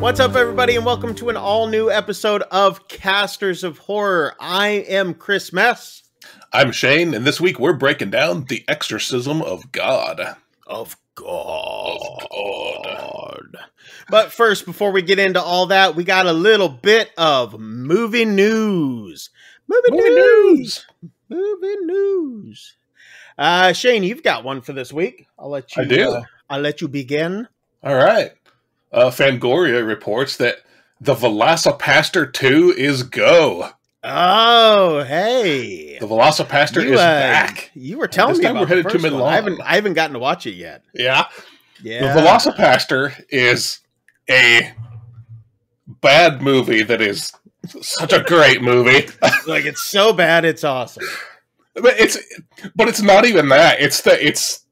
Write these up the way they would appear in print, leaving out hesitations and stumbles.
What's up, everybody, and welcome to an all-new episode of Casters of Horror. I am Chris Mess. I'm Shane, and this week we're breaking down the Exorcism of God. Of God. But first, before we get into all that, we got a little bit of movie news. Movie news. Shane, you've got one for this week. I'll let you. I do. I'll let you begin. All right. Fangoria reports that the Velocipaster 2 is go. Oh, hey! The Velocipaster is back. You were telling me about we're headed the to first one. Milan. I haven't gotten to watch it yet. Yeah. Yeah. The Velocipaster is a bad movie that is such a great movie. Like, it's so bad, it's awesome. But it's not even that. It's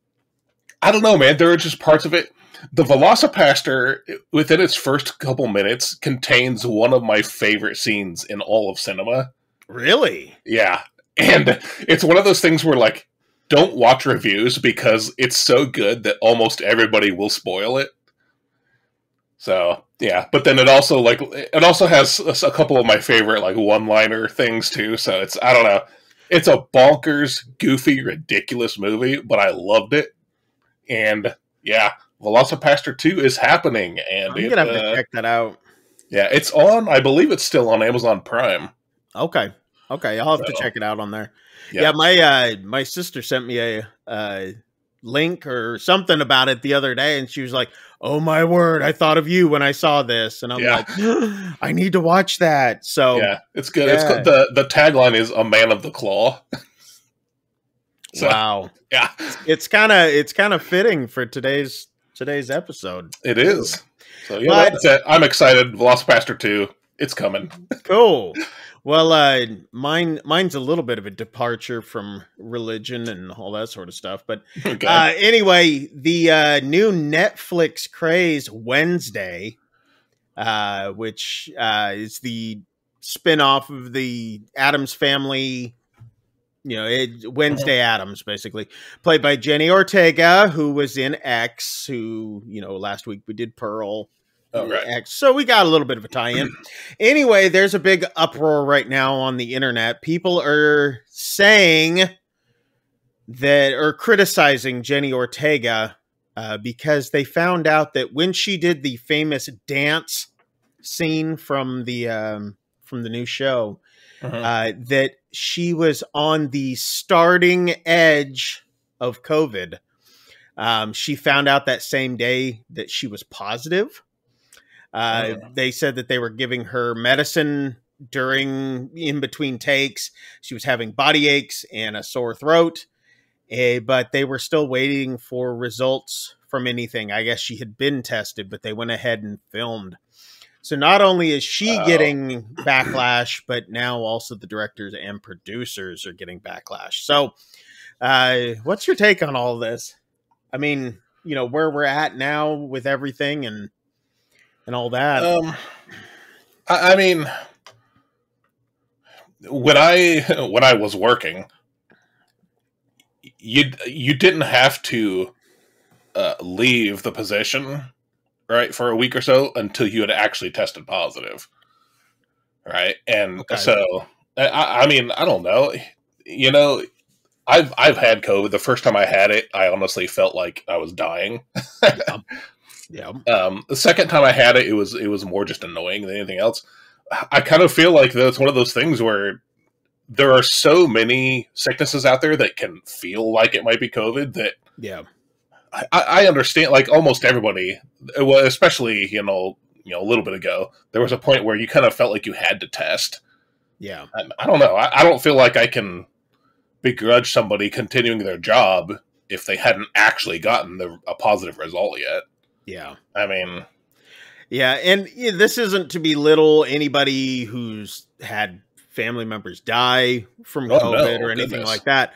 I don't know, man. There are just parts of it. The Velocipaster, within its first couple minutes, contains one of my favorite scenes in all of cinema. Really? Yeah. And it's one of those things where, like, don't watch reviews because it's so good that almost everybody will spoil it. So, yeah. But then it also has a couple of my favorite, like, one-liner things, too. So I don't know. It's a bonkers, goofy, ridiculous movie, but I loved it. And, yeah. Velocipaster 2 is happening, and I'm gonna have to check that out. Yeah, it's on. I believe it's still on Amazon Prime. Okay, I'll have to check it out on there. Yeah, my sister sent me a link or something about it the other day, and she was like, "Oh my word, I thought of you when I saw this," and I'm like, "I need to watch that." So yeah, it's good. Yeah. It's the tagline is "A Man of the Claw." So, wow, yeah, it's kind of fitting for today's episode. It is. So yeah, that's it. I'm excited. Velocipaster 2, it's coming. Cool. Well, mine's a little bit of a departure from religion and all that sort of stuff. But anyway, the new Netflix craze Wednesday, which is the spinoff of the Addams Family. You know, Wednesday Addams, basically, played by Jenny Ortega, who was in X, who, you know, last week we did Pearl. Oh, right. X. So we got a little bit of a tie-in. Anyway, there's a big uproar right now on the internet. People are saying that, or criticizing Jenny Ortega because they found out that when she did the famous dance scene from the new show, that she was on the starting edge of COVID. She found out that same day that she was positive. They said that they were giving her medicine in between takes. She was having body aches and a sore throat, but they were still waiting for results from anything. I guess she had been tested, but they went ahead and filmed. So not only is she getting backlash, but now also the directors and producers are getting backlash. So what's your take on all this? I mean, you know, where we're at now with everything and all that. I mean, when I was working, you didn't have to leave the position, right, for a week or so until you had actually tested positive, right? And so, I mean, I don't know. You know, I've had COVID. The first time I had it, I honestly felt like I was dying. Yeah. The second time I had it, it was more just annoying than anything else. I kind of feel like that's one of those things where there are so many sicknesses out there that can feel like it might be COVID that I understand. Like almost everybody, especially you know a little bit ago, there was a point where you kind of felt like you had to test. Yeah, I don't know. I don't feel like I can begrudge somebody continuing their job if they hadn't actually gotten a positive result yet. Yeah. I mean... Yeah, and this isn't to belittle anybody who's had family members die from COVID or anything like that.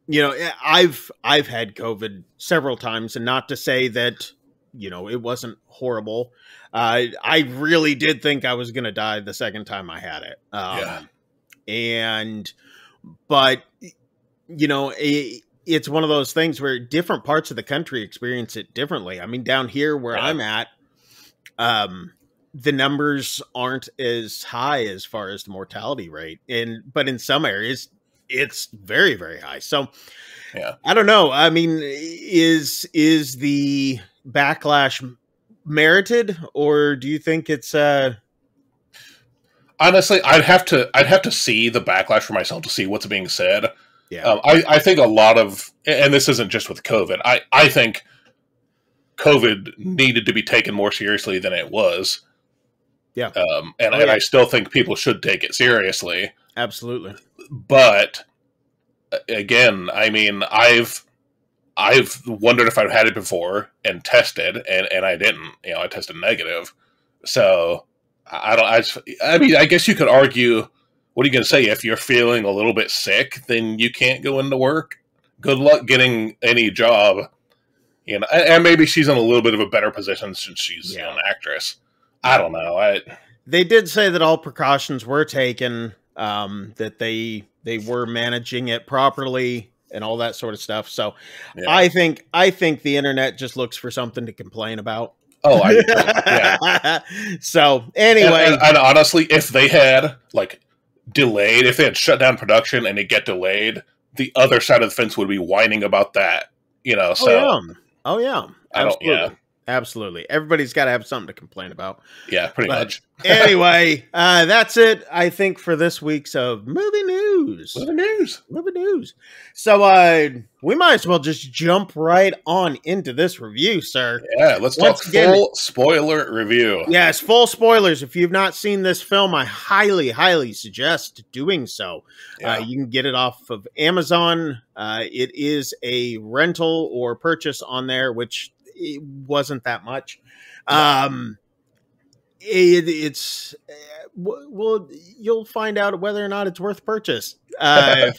You know, I've had COVID several times, and not to say that, you know, it wasn't horrible. I really did think I was going to die the second time I had it. But, you know, it's one of those things where different parts of the country experience it differently. I mean, down here where I'm at, the numbers aren't as high as far as the mortality rate, but in some areas it's very, very high. So Yeah, I don't know. I mean, is the backlash merited, or do you think it's honestly, I'd have to see the backlash for myself to see what's being said. yeah, I think a lot of, and this isn't just with COVID. I think COVID needed to be taken more seriously than it was. yeah, And I still think people should take it seriously. absolutely. But again, I mean, I've wondered if I've had it before and tested, and I didn't. You know, I tested negative. So I don't. I mean, I guess you could argue. What are you going to say if you're feeling a little bit sick? Then you can't go into work. Good luck getting any job. You know, and maybe she's in a little bit of a better position since she's an actress. I don't know. They did say that all precautions were taken, that they were managing it properly and all that sort of stuff. So yeah. I think the internet just looks for something to complain about. Oh, I do. Yeah. So anyway, and honestly, if they had delayed, if they had shut down production and it get delayed, the other side of the fence would be whining about that. You know, so oh yeah, absolutely. Absolutely. Everybody's got to have something to complain about. Yeah, pretty much. Anyway, that's it, I think, for this week's of Movie News. Movie News. So we might as well just jump right on into this review, sir. Yeah, let's talk full spoiler review. Yes, full spoilers. If you've not seen this film, I highly, highly suggest doing so. Yeah. You can get it off of Amazon. It is a rental or purchase on there, which it wasn't that much. It's well, you'll find out whether or not it's worth purchase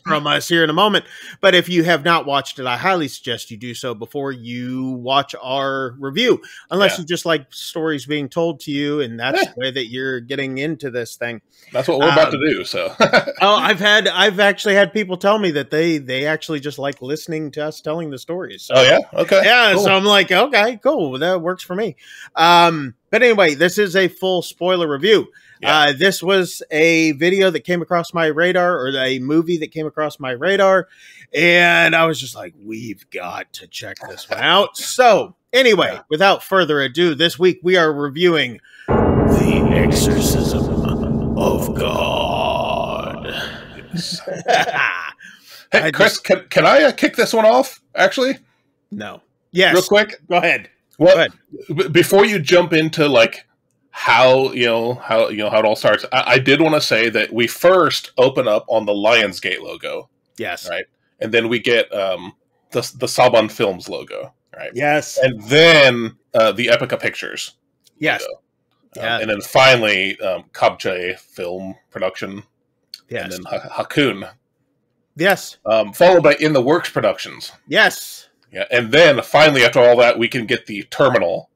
from us here in a moment. But if you have not watched it, I highly suggest you do so before you watch our review, unless you just like stories being told to you, and that's the way that you're getting into this thing. That's what we're about to do. So, I've actually had people tell me that they actually just like listening to us telling the stories. So, oh yeah, okay, yeah. Cool. So I'm like, okay, cool, that works for me. But anyway, this is a full spoiler review. Yeah. This was a video that came across my radar, or a movie that came across my radar, and I was just like, we've got to check this one out. So anyway, without further ado, this week we are reviewing The Exorcism of God. Hey, Chris, can I kick this one off, actually? No. Yes. Real quick? Go ahead. Well, before you jump into how it all starts, I did want to say that we first open up on the Lionsgate logo. Yes. Right. And then we get the Saban Films logo. Right. Yes. And then the Epica Pictures. Yes. Logo. And then finally Kabche Film Production. Yes. And then Hakun. Yes. Followed by In the Works Productions. Yes. Yeah, and then finally, after all that, we can get the Terminal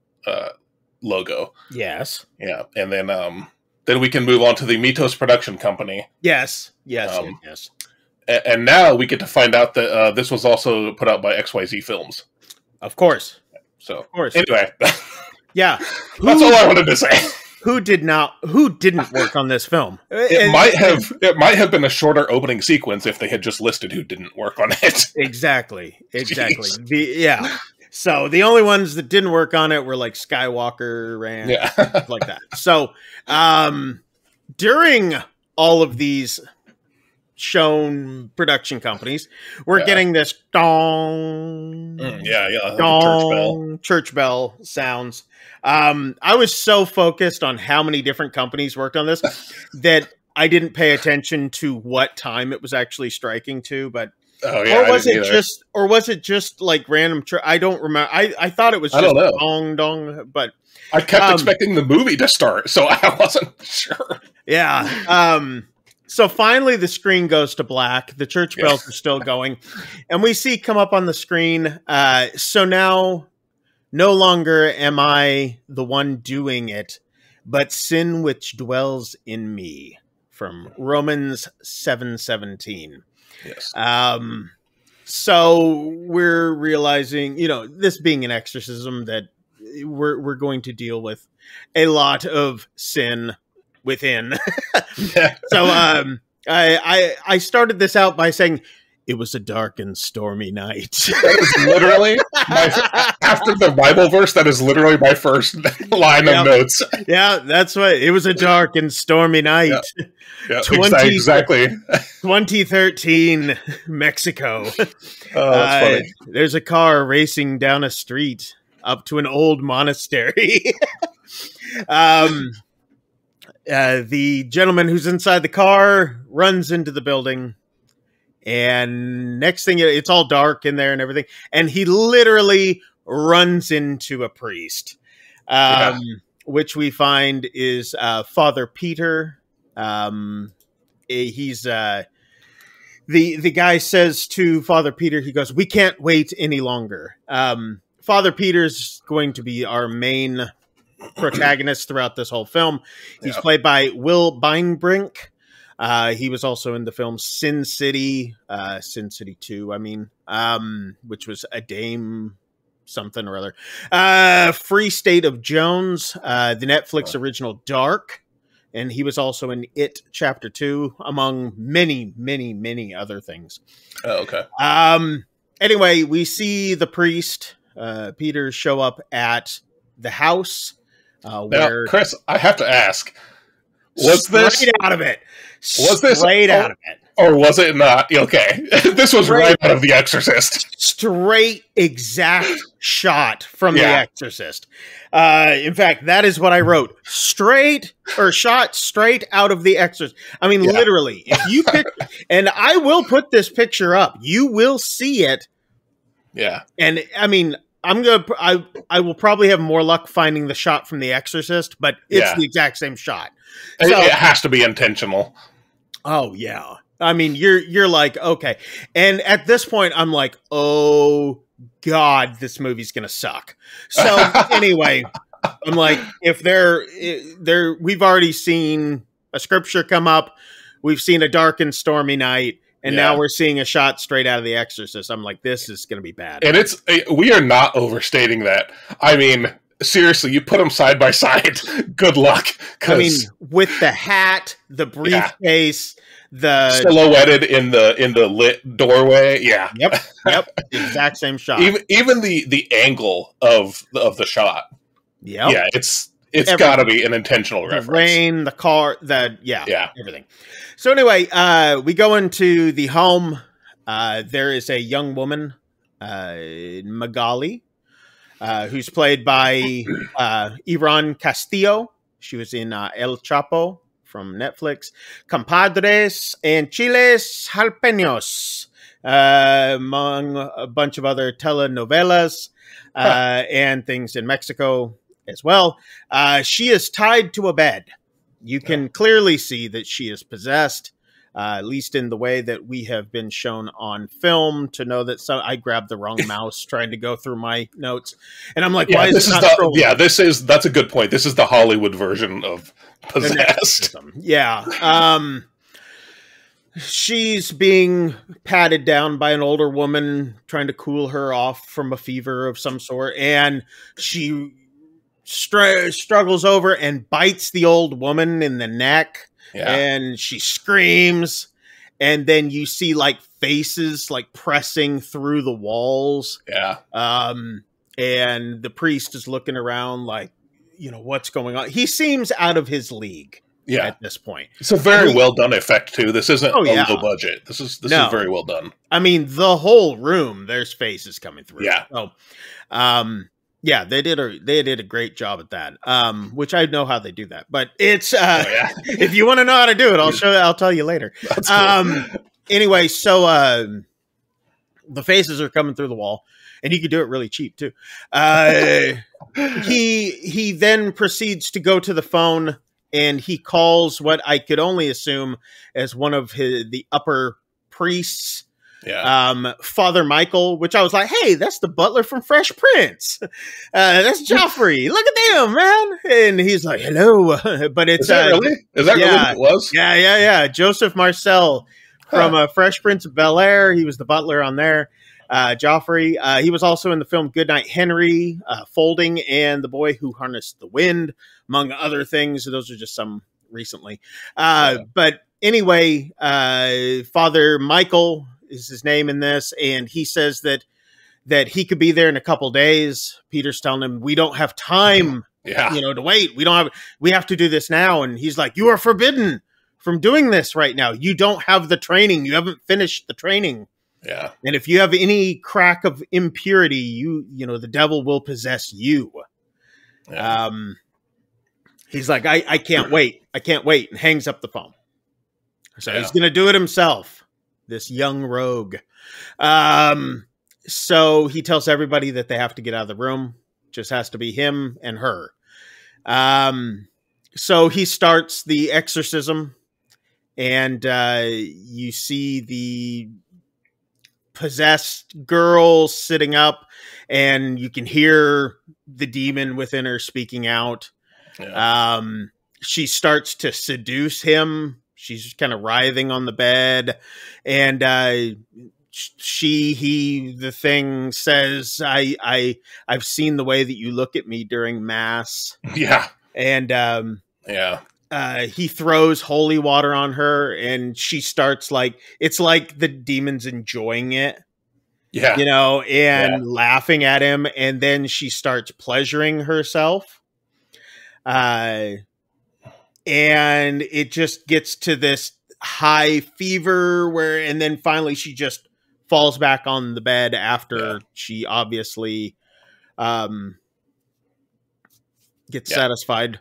logo. Yes. Yeah, and then we can move on to the Mitos Production Company. Yes. Yes. Yes. And now we get to find out that this was also put out by XYZ Films. Of course. So, of course. Anyway, yeah, that's all I wanted to say. Who didn't work on this film? It might have been a shorter opening sequence if they had just listed who didn't work on it. Exactly. So the only ones that didn't work on it were like Skywalker and stuff like that. So during all of these shown production companies, we're getting this dong, dong, church bell sounds. I was so focused on how many different companies worked on this that I didn't pay attention to what time it was actually striking to, but or was it just like random? I don't remember. I thought it was just dong dong, but I kept expecting the movie to start, so I wasn't sure. Yeah. So finally the screen goes to black. The church bells are still going, and we see come up on the screen. So now no longer am I the one doing it, but sin which dwells in me, from Romans 7:17. Yes. So we're realizing, this being an exorcism, that we're going to deal with a lot of sin within. So I started this out by saying it was a dark and stormy night. That is literally after the Bible verse. That is literally my first line of notes. Yeah, that's what it was. A dark and stormy night. Yeah, exactly. 2013 Mexico. Oh, that's funny. There's a car racing down a street up to an old monastery. The gentleman who's inside the car runs into the building. And next thing, it's all dark in there and everything. And he literally runs into a priest, which we find is Father Peter. He's the guy says to Father Peter, he goes, "We can't wait any longer." Father Peter's going to be our main protagonist throughout this whole film. He's played by Will Beinbrink. He was also in the film Sin City 2, which was a dame something or other. Free State of Jones, the Netflix original Dark, and he was also in It Chapter 2, among many, many, many other things. Oh, okay. Anyway, we see the priest, Peter, show up at the house. Now, Chris, I have to ask, was this straight out of it? Was this straight out of it? Or was it not? Okay. This was right out of The Exorcist. Straight exact shot from The Exorcist. In fact, that is what I wrote. Shot straight out of The Exorcist. I mean, literally, if you pick, and I will put this picture up, you will see it. Yeah. And I mean, I will probably have more luck finding the shot from The Exorcist, but it's the exact same shot. So, it has to be intentional. Oh yeah. I mean, you're like, okay. And at this point I'm like, oh God, this movie's gonna suck. So anyway, I'm like, if we've already seen a scripture come up, we've seen a dark and stormy night, and now we're seeing a shot straight out of The Exorcist. I'm like, this is gonna be bad. And we are not overstating that. I mean, seriously, you put them side by side. Good luck. I mean, with the hat, the briefcase, the silhouetted in the lit doorway. Yeah. Yep. Exact same shot. Even the angle of the shot. Yep. Yeah. It's got to be an intentional reference. The rain, the car, everything. So anyway, we go into the home. There is a young woman, Magali, who's played by Iran Castillo. She was in El Chapo from Netflix, Compadres, and Chiles Jalapenos, among a bunch of other telenovelas and things in Mexico as well. She is tied to a bed. You can clearly see that she is possessed. At least in the way that we have been shown on film, to know that I grabbed the wrong mouse trying to go through my notes. And I'm like, why is this not scrolling? That's a good point. This is the Hollywood version of possessed. Yeah. She's being patted down by an older woman trying to cool her off from a fever of some sort. And she struggles over and bites the old woman in the neck. Yeah. And she screams, and then you see like faces like pressing through the walls. Yeah. And the priest is looking around like, what's going on? He seems out of his league at this point. It's a very well done effect too. This isn't a low budget. This is very well done. I mean, the whole room, there's faces coming through. Yeah. So, yeah, they did a great job at that. Which I know how they do that, but it's if you want to know how to do it, I'll tell you later. That's cool. Anyway, so the faces are coming through the wall, and he could do it really cheap too. He then proceeds to go to the phone, and he calls what I could only assume as one of the upper priests. Yeah. Father Michael, which I was like, hey, that's the butler from Fresh Prince. That's Joffrey. Look at them, man. And he's like, hello. But it's Is that really what it was? Yeah. Joseph Marcel from Fresh Prince of Bel-Air. He was the butler on there. Joffrey. He was also in the film Goodnight Henry, Folding, and The Boy Who Harnessed the Wind, among other things. Those are just some recently. But anyway, Father Michael is his name in this, and he says that he could be there in a couple days. Peter's telling him, we don't have time, to wait. We have to do this now. And he's like, you are forbidden from doing this right now. You don't have the training. You haven't finished the training. Yeah. And if you have any crack of impurity, the devil will possess you. Yeah. He's like, I can't wait. I can't wait. And hangs up the phone. So he's going to do it himself. This young rogue. So he tells everybody that they have to get out of the room. Just has to be him and her. So he starts the exorcism, and you see the possessed girl sitting up, and you can hear the demon within her speaking out. Yeah. She starts to seduce him. She's kind of writhing on the bed, and the thing says, I've seen the way that you look at me during mass. Yeah. And, he throws holy water on her, and she starts it's like the demon's enjoying it. Yeah. Laughing at him. And then she starts pleasuring herself. And it just gets to this high fever and then finally she just falls back on the bed after she obviously gets satisfied.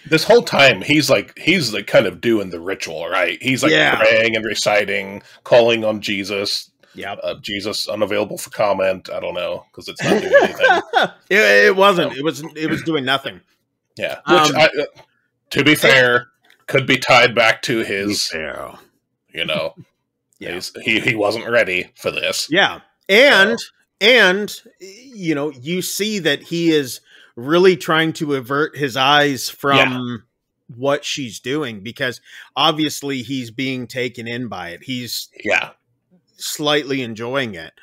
This whole time he's kind of doing the ritual, right? He's praying and reciting, calling on Jesus. Yeah. Jesus unavailable for comment. I don't know, because it's not doing anything. It wasn't. So. It was doing nothing. Yeah. Which to be fair, could be tied back to his he wasn't ready for this. Yeah. And you see that he is really trying to avert his eyes from what she's doing, because obviously he's being taken in by it. He's slightly enjoying it.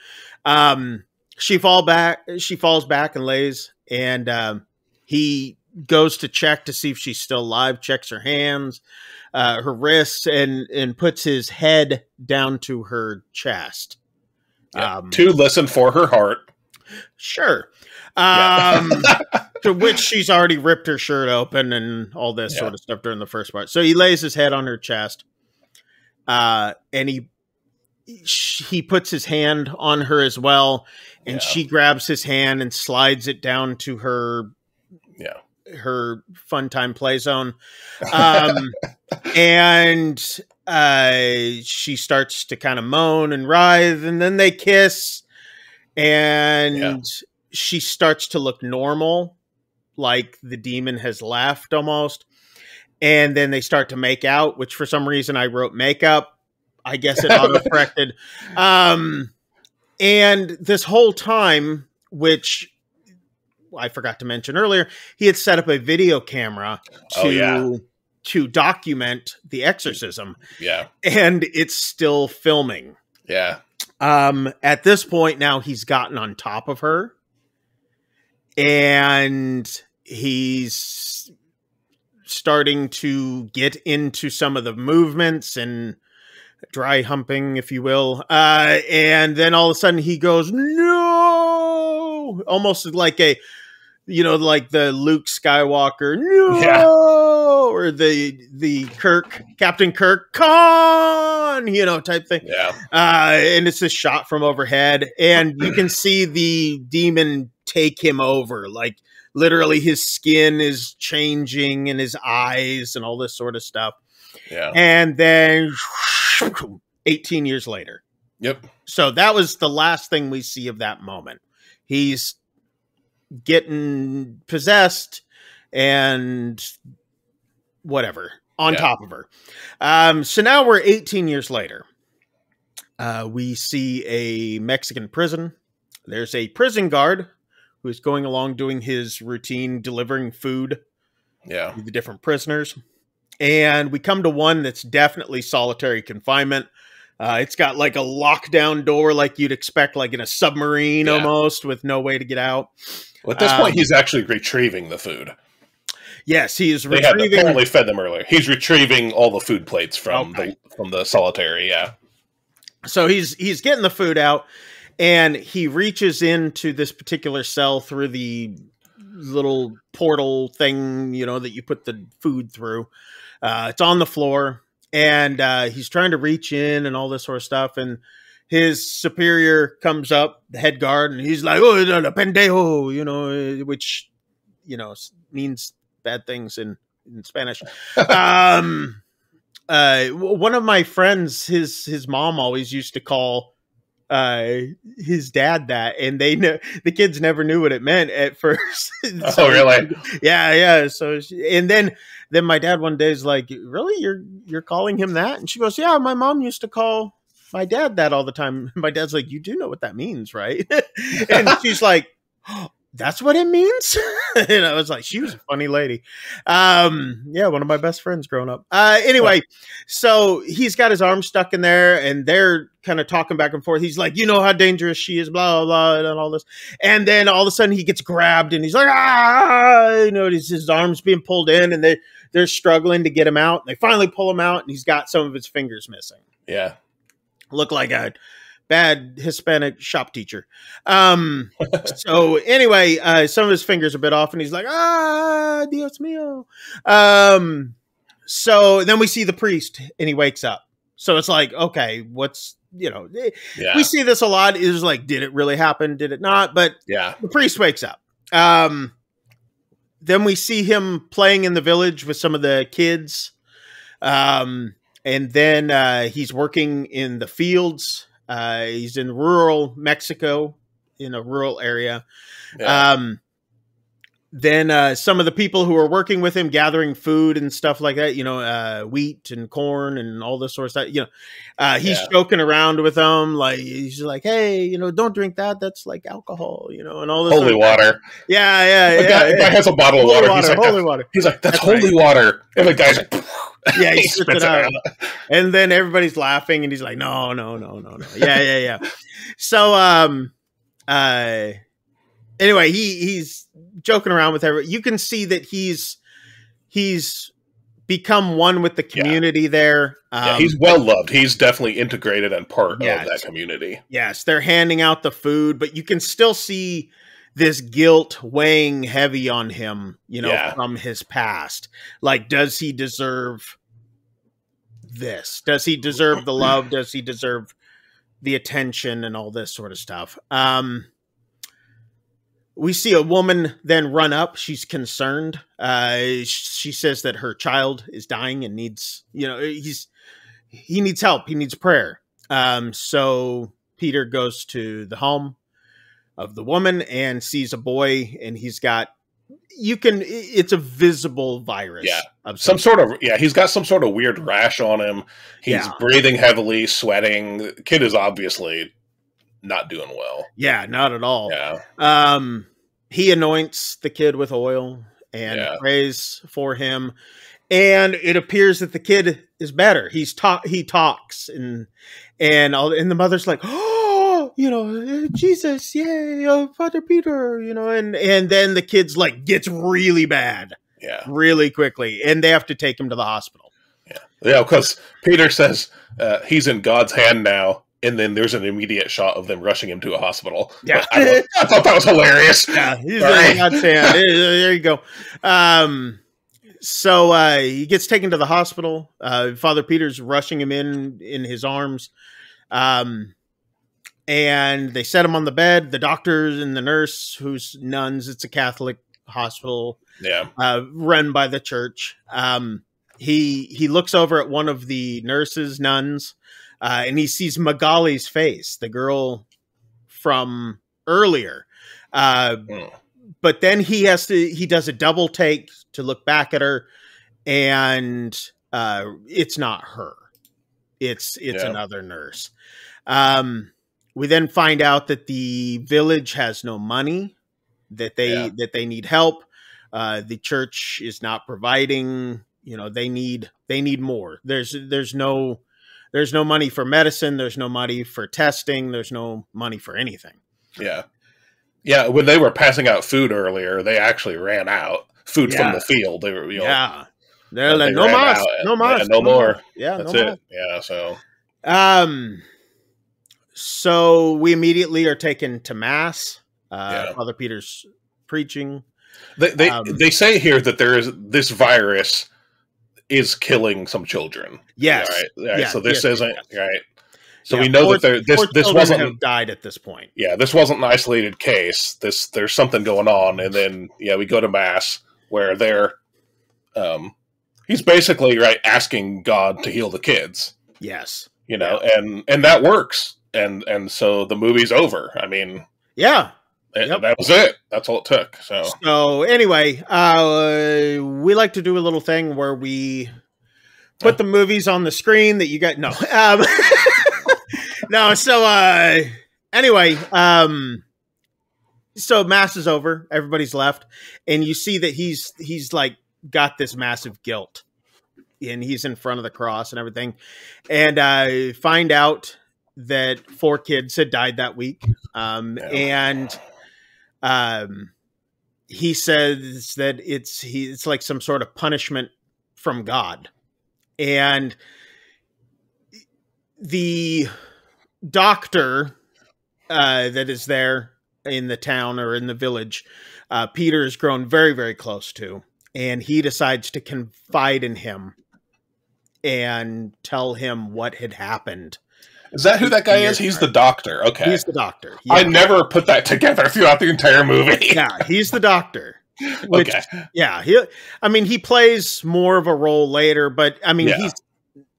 She falls back and lays, and he goes to check to see if she's still alive, checks her hands, her wrists, and puts his head down to her chest. To listen for her heart. Sure. To which she's already ripped her shirt open and all this sort of stuff during the first part. So he lays his head on her chest, and he puts his hand on her as well, and she grabs his hand and slides it down to her fun time play zone. And she starts to kind of moan and writhe, and then they kiss, and she starts to look normal, like the demon has left almost. And then they start to make out, which for some reason I wrote makeup. I guess it auto-corrected. And this whole time, which I forgot to mention earlier, he had set up a video camera to document the exorcism. Yeah. And it's still filming. Yeah. At this point now, he's gotten on top of her, and he's starting to get into some of the movements and dry humping, if you will. And then all of a sudden he goes, no, almost like like the Luke Skywalker, no, or the Captain Kirk, con, type thing. Yeah. And it's a shot from overhead, and you can see the demon take him over. Like literally his skin is changing and his eyes and all this sort of stuff. Yeah. And then 18 years later. Yep. So that was the last thing we see of that moment. He's getting possessed and whatever on top of her. So now we're 18 years later. We see a Mexican prison. There's a prison guard who's going along doing his routine, delivering food to the different prisoners. And we come to one that's definitely solitary confinement. It's got like a lockdown door, like you'd expect, like in a submarine Yeah. almost, with no way to get out. Well, at this point, he's actually retrieving the food. Yes, he is They had retrieving. apparently fed them earlier. He's retrieving all the food plates from Okay. the solitary. Yeah. So he's getting the food out, and he reaches into this particular cell through the little portal thing, you know, that you put the food through. It's on the floor, and he's trying to reach in and all this sort of stuff. And his superior comes up, the head guard, and he's like, "Oh, the pendejo," you know, which, you know, means bad things in Spanish. One of my friends, his mom always used to call his dad that, and the kids never knew what it meant at first. So, really? Yeah. So and then my dad one day is like, "Really, you're calling him that?" And she goes, "Yeah, my mom used to call my dad that all the time." My dad's like, "You do know what that means, right?" And she's like, "Oh, that's what it means." And I was like, she was a funny lady. Yeah, one of my best friends growing up. Anyway, so he's got his arm stuck in there, and they're kind of talking back and forth. He's like, "You know how dangerous she is, blah, blah, blah," and all this. And then all of a sudden he gets grabbed, and he's like, "Ah!" You know, his arm's being pulled in, and they're struggling to get him out. They finally pull him out, and he's got some of his fingers missing. Yeah. Look like a bad Hispanic shop teacher. So anyway, some of his fingers are a bit off, and he's like, "Ah, Dios mío." So then we see the priest, and he wakes up. So it's like, okay, what's, you know, we see this a lot. Is like, did it really happen? Did it not? But yeah, the priest wakes up. Then we see him playing in the village with some of the kids. And then he's working in the fields. He's in rural Mexico, in a rural area. Yeah. Then some of the people who are working with him, gathering food and stuff like that, you know, wheat and corn and all this sort of stuff, you know, he's joking around with them. Like, he's like, "Hey, you know, don't drink that. That's like alcohol, you know," and all this. Holy water. Yeah. The guy has a bottle of water. Holy water. He's like, "That's holy water." And the guy's like, yeah, he spits it out. And then everybody's laughing, and he's like, no. Yeah. So, anyway, he's joking around with everyone. You can see that he's become one with the community there. He's well loved. He's definitely integrated and part of that community. Yes, they're handing out the food, but you can still see this guilt weighing heavy on him, you know, from his past. Like, does he deserve this? Does he deserve the love? Does he deserve the attention and all this sort of stuff? We see a woman then run up. She's concerned. She says that her child is dying and needs, you know, he needs help. He needs prayer. So Peter goes to the home of the woman and sees a boy, and he's got, it's a visible virus. Yeah. He's got some sort of weird rash on him. He's breathing heavily, sweating. The kid is obviously not doing well. Yeah, not at all. Yeah. He anoints the kid with oil and prays for him. And it appears that the kid is better. He talks and the mother's like, "Oh, you know, Jesus, yay, Father Peter," you know, and then the kid's like gets really bad, really quickly, and they have to take him to the hospital. Yeah, because Peter says he's in God's hand now, and then there's an immediate shot of them rushing him to a hospital. Yeah, I thought that was hilarious. Yeah, he's in God's hand. There you go. So he gets taken to the hospital. Father Peter's rushing him in his arms. And they set him on the bed. The doctors and the nurse, who's nuns, it's a Catholic hospital, run by the church. He looks over at one of the nuns, and he sees Magali's face, the girl from earlier. But then he does a double take to look back at her, and it's not her. It's another nurse. We then find out that the village has no money, that they need help. The church is not providing. You know, they need more. There's no There's no money for medicine. There's no money for testing. There's no money for anything. Yeah. Yeah, when they were passing out food earlier, they actually ran out. Food from the field. They were, They're like, no mas, no mas, no more. Yeah, that's no it. mas. Yeah, so. So we immediately are taken to mass. Father Peter's preaching. They say here that this virus is killing some children. Yes. All right. So this isn't right. So we know that this wasn't have died at this point. Yeah, this wasn't an isolated case. There's something going on, and then we go to mass where they're he's basically asking God to heal the kids. Yes. And that works. And so the movie's over. I mean, that was it. That's all it took. So anyway, we like to do a little thing where we put the movies on the screen that you got. No, no. So anyway, so mass is over. Everybody's left, and you see that he's like got this massive guilt, and he's in front of the cross and everything, and I find out that 4 kids had died that week. And he says that it's like some sort of punishment from God. And the doctor that is there in the town or in the village, Peter has grown very, very close to, and he decides to confide in him and tell him what had happened. Is that who that guy is? He's the doctor. Okay. He's the doctor. Yeah. I never put that together throughout the entire movie. Yeah, he's the doctor. Which, okay. Yeah, he plays more of a role later, but I mean,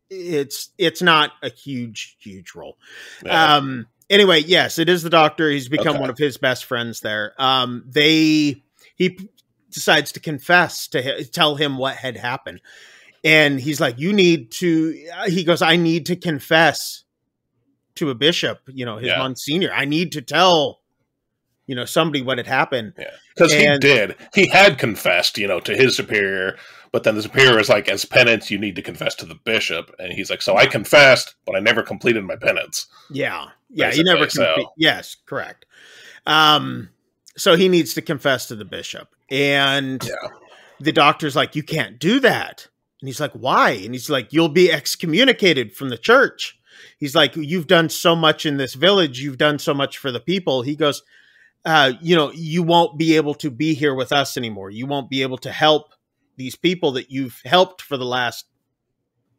it's not a huge role. Yeah. Anyway, yes, it is the doctor. He's become one of his best friends there. He decides to confess tell him what had happened. And he's like, he goes, I need to confess to a bishop, his Monsignor. I need to tell, somebody what had happened. Yeah. Because he had confessed, to his superior, but then the superior was like, as penance, you need to confess to the bishop. And he's like, so I confessed, but I never completed my penance. Yeah. Yeah. He never completed. Yes, correct. So he needs to confess to the bishop. And the doctor's like, you can't do that. And he's like, why? And he's like, you'll be excommunicated from the church. He's like, you've done so much in this village. You've done so much for the people. He goes, you won't be able to be here with us anymore. You won't be able to help these people that you've helped for the last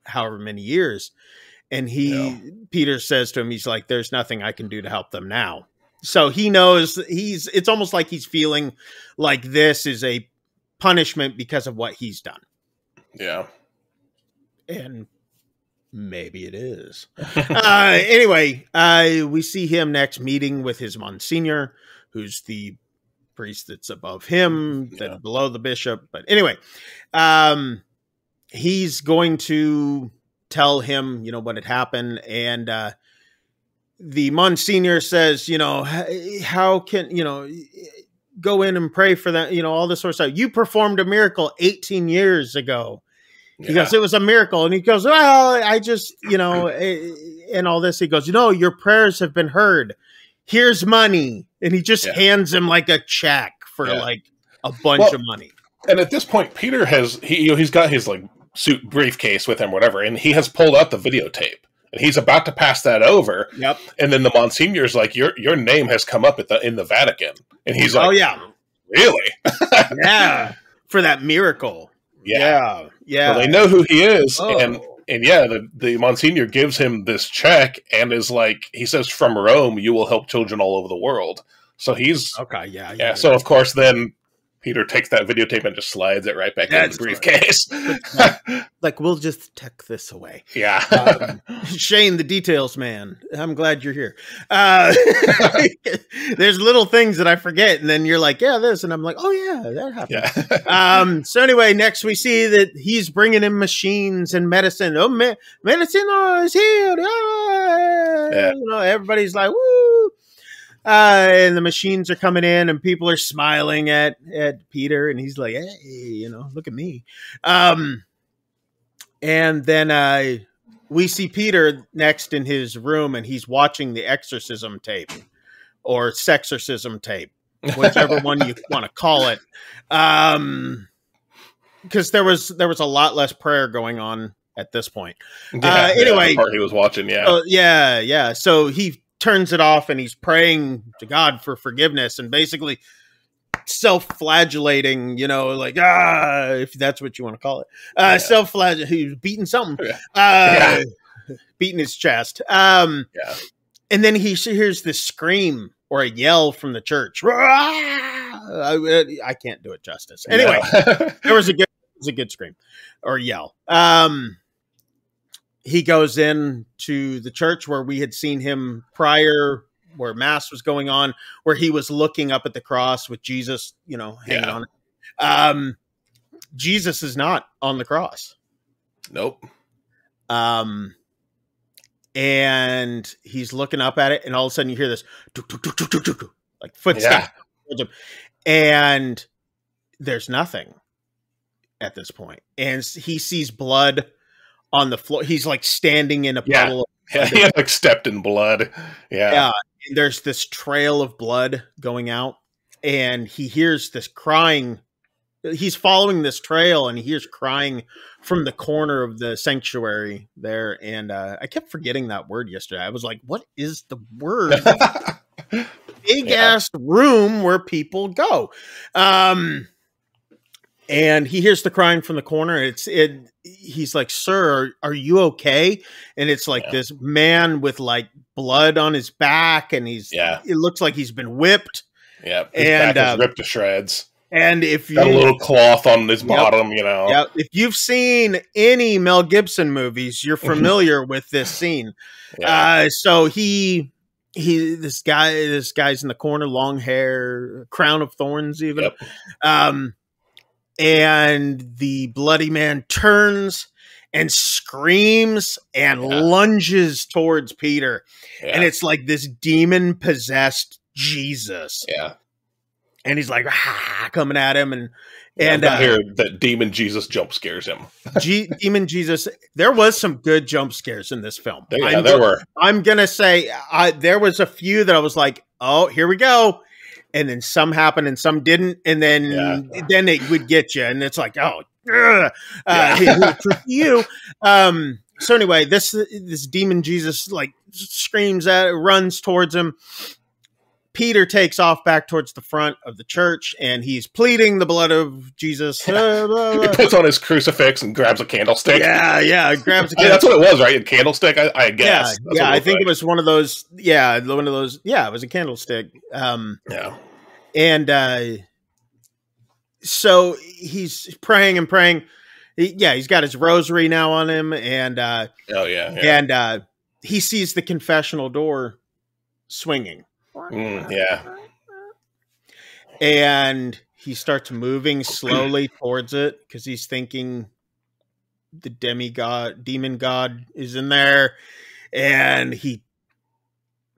however many years. And Peter says to him, he's like, there's nothing I can do to help them now. So he knows it's almost like he's feeling like this is a punishment because of what he's done. Yeah. And maybe it is. Anyway, we see him next meeting with his Monsignor, who's the priest that's above him, that below the bishop. But anyway, he's going to tell him, what had happened. And the Monsignor says, how can, go in and pray for that, all this sort of stuff. You performed a miracle 18 years ago. He goes, it was a miracle. And he goes, well, I just, and all this. He goes, your prayers have been heard. Here's money. And he just hands him like a check for like a bunch of money. And at this point, Peter he's got his like suit briefcase with him, whatever. And he has pulled out the videotape and he's about to pass that over. Yep. And then the Monsignor's like, your name has come up in the Vatican. And he's like, oh yeah, really? Yeah. For that miracle. Yeah. Yeah. So they know who he is. Oh. And the Monsignor gives him this check and is like, he says, from Rome, you will help children all over the world. So he's okay. Yeah. So of course, then Peter takes that videotape and just slides it right back in the briefcase. Right. Like, we'll just tuck this away. Yeah. Shane, the details, man. I'm glad you're here. There's little things that I forget, and then you're like, yeah, this. And I'm like, oh, yeah, that happened. Yeah. So anyway, next we see that he's bringing in machines and medicine. Oh, medicine is here. Yeah. Everybody's like, woo. And the machines are coming in and people are smiling at Peter and he's like, hey, look at me. And then we see Peter next in his room, and he's watching the exorcism tape or sexorcism tape, whichever one you want to call it. Because there was a lot less prayer going on at this point. Anyway, the part he was watching, yeah. So he turns it off and he's praying to God for forgiveness and basically self-flagellating, like, if that's what you want to call it. Self-flagell. He was beating something. Beating his chest. And then he hears this scream or a yell from the church. I can't do it justice. Anyway, there was a good scream or yell. He goes in to the church where we had seen him prior, where mass was going on, where he was looking up at the cross with Jesus, hanging on it. Jesus is not on the cross. Nope. And he's looking up at it, and all of a sudden you hear this like footsteps. Yeah. And there's nothing at this point. And he sees blood on the floor. He's like standing in a puddle of blood. He had like stepped in blood. Yeah. And there's this trail of blood going out, and he hears this crying. He's following this trail, and he hears crying from the corner of the sanctuary there. And I kept forgetting that word yesterday. I was like, what is the word? Big ass room where people go. And he hears the crying from the corner. He's like, "Sir, are you okay?" And it's like this man with like blood on his back, and it looks like he's been whipped. Yeah, his back is ripped to shreds. And if you got a little cloth on his bottom, if you've seen any Mel Gibson movies, you're familiar with this scene. So this guy's in the corner, long hair, crown of thorns, even. And the bloody man turns and screams and lunges towards Peter. And it's like this demon possessed Jesus. And he's like, coming at him. And I hear that demon Jesus jump scares him. Demon Jesus. There was some good jump scares in this film. There were. I'm going to say there was a few that I was like, oh, here we go. And then some happened and some didn't. And then it would get you. And it's like, oh, you. So anyway, this demon Jesus like screams runs towards him. Peter takes off back towards the front of the church, and he's pleading the blood of Jesus. He puts on his crucifix and grabs a candlestick. Grabs a candlestick. That's what it was, right? A candlestick, I guess. I think it was one of those. Yeah, one of those. Yeah, it was a candlestick. And so he's praying and praying. He's got his rosary now on him, and and he sees the confessional door swinging. And he starts moving slowly towards it because he's thinking the demon god is in there, and he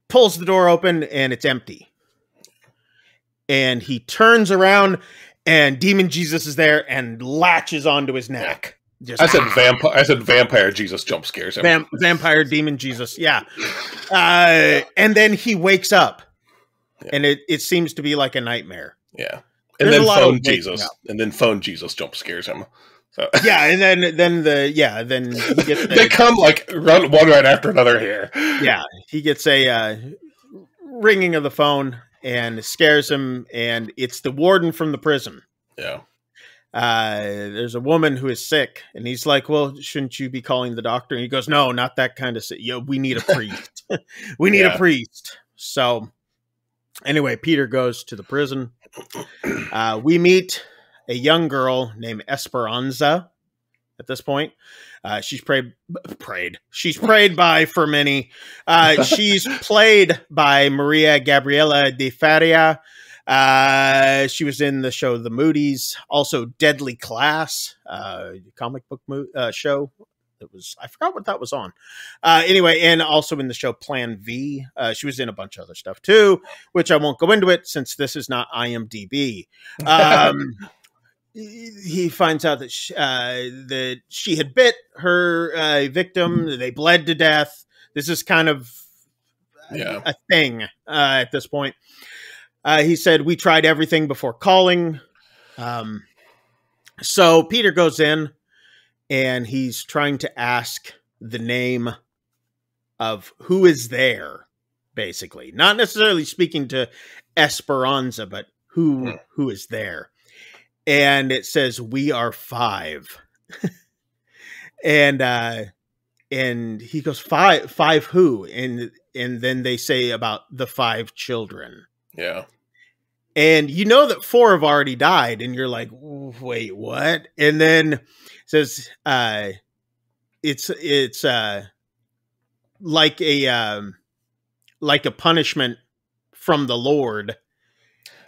pulls the door open and it's empty. And he turns around and demon Jesus is there and latches onto his neck. I said vampire Jesus jump scares him. Vampire demon Jesus, and then he wakes up, and it seems to be like a nightmare. Yeah, and then phone Jesus jump scares him. So. And then he gets they come like run one right after another here. Yeah, he gets a ringing of the phone and scares him, and it's the warden from the prison. Yeah. There's a woman who is sick, and he's like, well, shouldn't you be calling the doctor? And he goes, no, not that kind of sick. We need a priest. We need a priest. So anyway, Peter goes to the prison. We meet a young girl named Esperanza at this point. She's prayed. She's prayed by for many. She's played by Maria Gabriela de Faria. She was in the show The Moody's, also Deadly Class, comic book show. I forgot what that was on. Anyway, and also in the show Plan V. She was in a bunch of other stuff too, which I won't go into it since this is not IMDb. he finds out that she had bit her victim. They bled to death. This is kind of a thing at this point. He said, we tried everything before calling. So Peter goes in and he's trying to ask the name of who is there, basically. Not necessarily speaking to Esperanza, but who is there. And it says, we are 5. and he goes, five who? And then they say about the 5 children. Yeah. And you know that 4 have already died, and you're like, wait, what? And then it says, it's like a punishment from the Lord.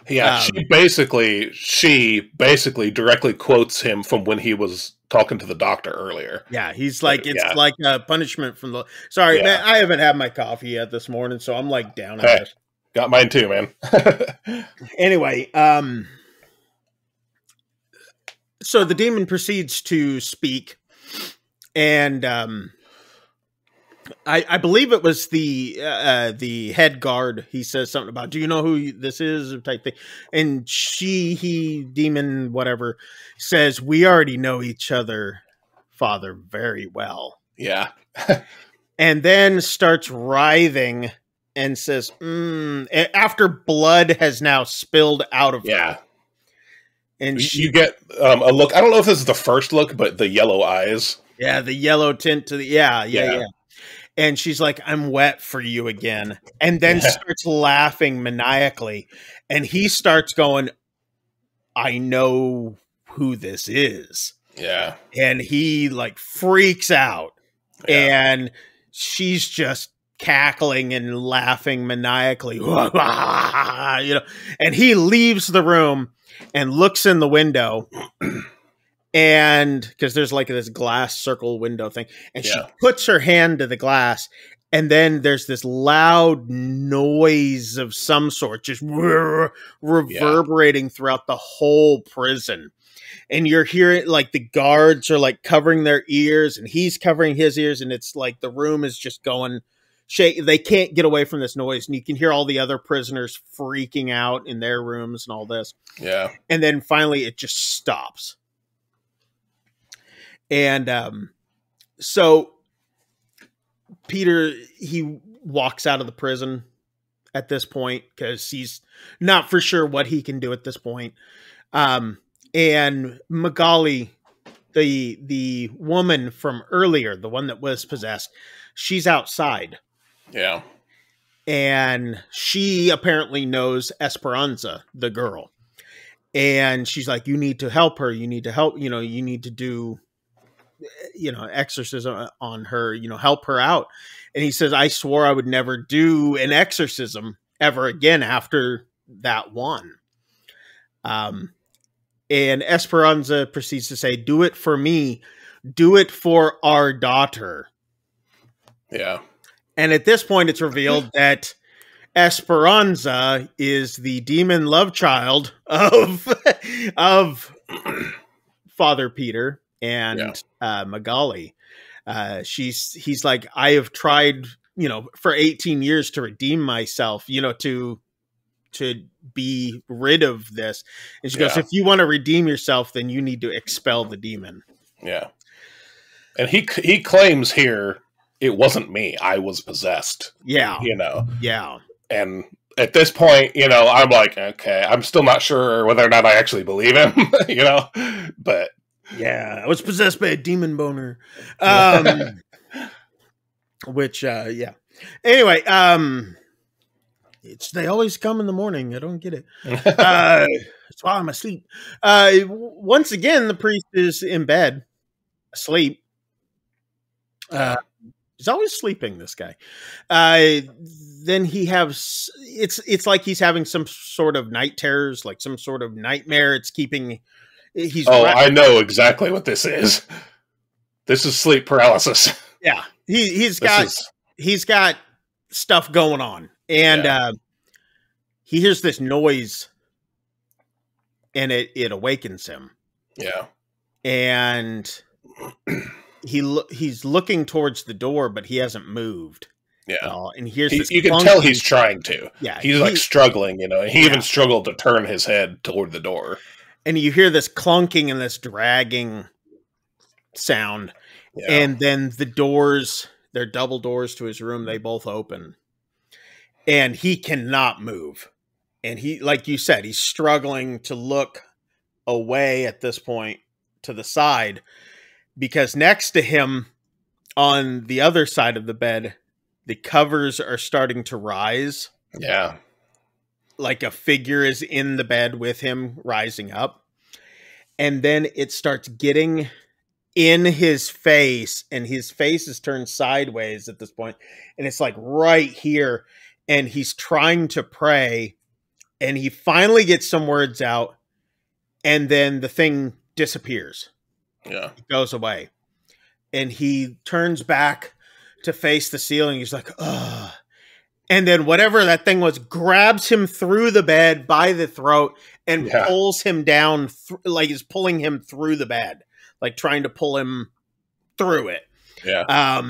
Yeah, she basically directly quotes him from when he was talking to the doctor earlier. Yeah, he's like, it's like a punishment from the... Sorry, man, I haven't had my coffee yet this morning, so I'm like down on this. Got mine too, man. Anyway, so the demon proceeds to speak, and I believe it was the head guard. He says something about, do you know who this is, type thing. And he, demon, whatever, says, we already know each other, Father, very well. Yeah. And then starts writhing and says, after blood has now spilled out of her. And you get a look. I don't know if this is the first look, but the yellow eyes. Yeah, the yellow tint to the... Yeah. And she's like, I'm wet for you again. And then starts laughing maniacally. And he starts going, I know who this is. Yeah. And he like freaks out. Yeah. And she's just cackling and laughing maniacally. You know, and he leaves the room and looks in the window. And because there's like this glass circle window thing, and she puts her hand to the glass, and then there's this loud noise of some sort just reverberating throughout the whole prison. And you're hearing like the guards are like covering their ears, and he's covering his ears, and it's like the room is just going shake. They can't get away from this noise, and you can hear all the other prisoners freaking out in their rooms and all this. Yeah. And then finally it just stops. And so Peter, he walks out of the prison at this point because he's not for sure what he can do at this point. And Magali, the woman from earlier, the one that was possessed, she's outside. Yeah. And she apparently knows Esperanza, the girl. And she's like, you need to help her. You need to help, you need to do... exorcism on her, help her out. And he says, I swore I would never do an exorcism ever again after that one. And Esperanza proceeds to say, do it for me. Do it for our daughter. Yeah. And at this point, it's revealed that Esperanza is the demon love child of Father Peter and Magali. He's like, I have tried, for 18 years to redeem myself, to be rid of this. And she goes, if you want to redeem yourself, then you need to expel the demon. Yeah. And he claims here, it wasn't me. I was possessed. Yeah. Yeah. And at this point, I'm like, okay, I'm still not sure whether or not I actually believe him, but yeah, I was possessed by a demon boner. Which, Anyway, they always come in the morning. I don't get it. That's why I'm asleep. Once again, the priest is in bed, asleep. He's always sleeping, this guy. Then he has, it's like he's having some sort of night terrors, like some sort of nightmare. It's keeping... I know exactly what this is. This is sleep paralysis. Yeah, he's got stuff going on, and he hears this noise, and it awakens him. Yeah. and he's looking towards the door, but he hasn't moved at Yeah. all. And here's this You can clunking, tell he's trying to. yeah, He's like struggling, He even struggled to turn his head toward the door. and you hear this clunking and this dragging sound. Yeah. And then the doors, they're double doors to his room, they both open. And he cannot move. And he, like you said, he's struggling to look away at this point to the side, because next to him on the other side of the bed, the covers are starting to rise. Yeah. Like a figure is in the bed with him rising up. And then it starts getting in his face, and his face is turned sideways at this point, and it's like right here, and he's trying to pray, and he finally gets some words out, and then the thing disappears. Yeah. It goes away, and he turns back to face the ceiling. He's like, ugh. And then whatever that thing was grabs him through the bed by the throat and pulls him down, like is pulling him through the bed, like trying to pull him through it. Yeah.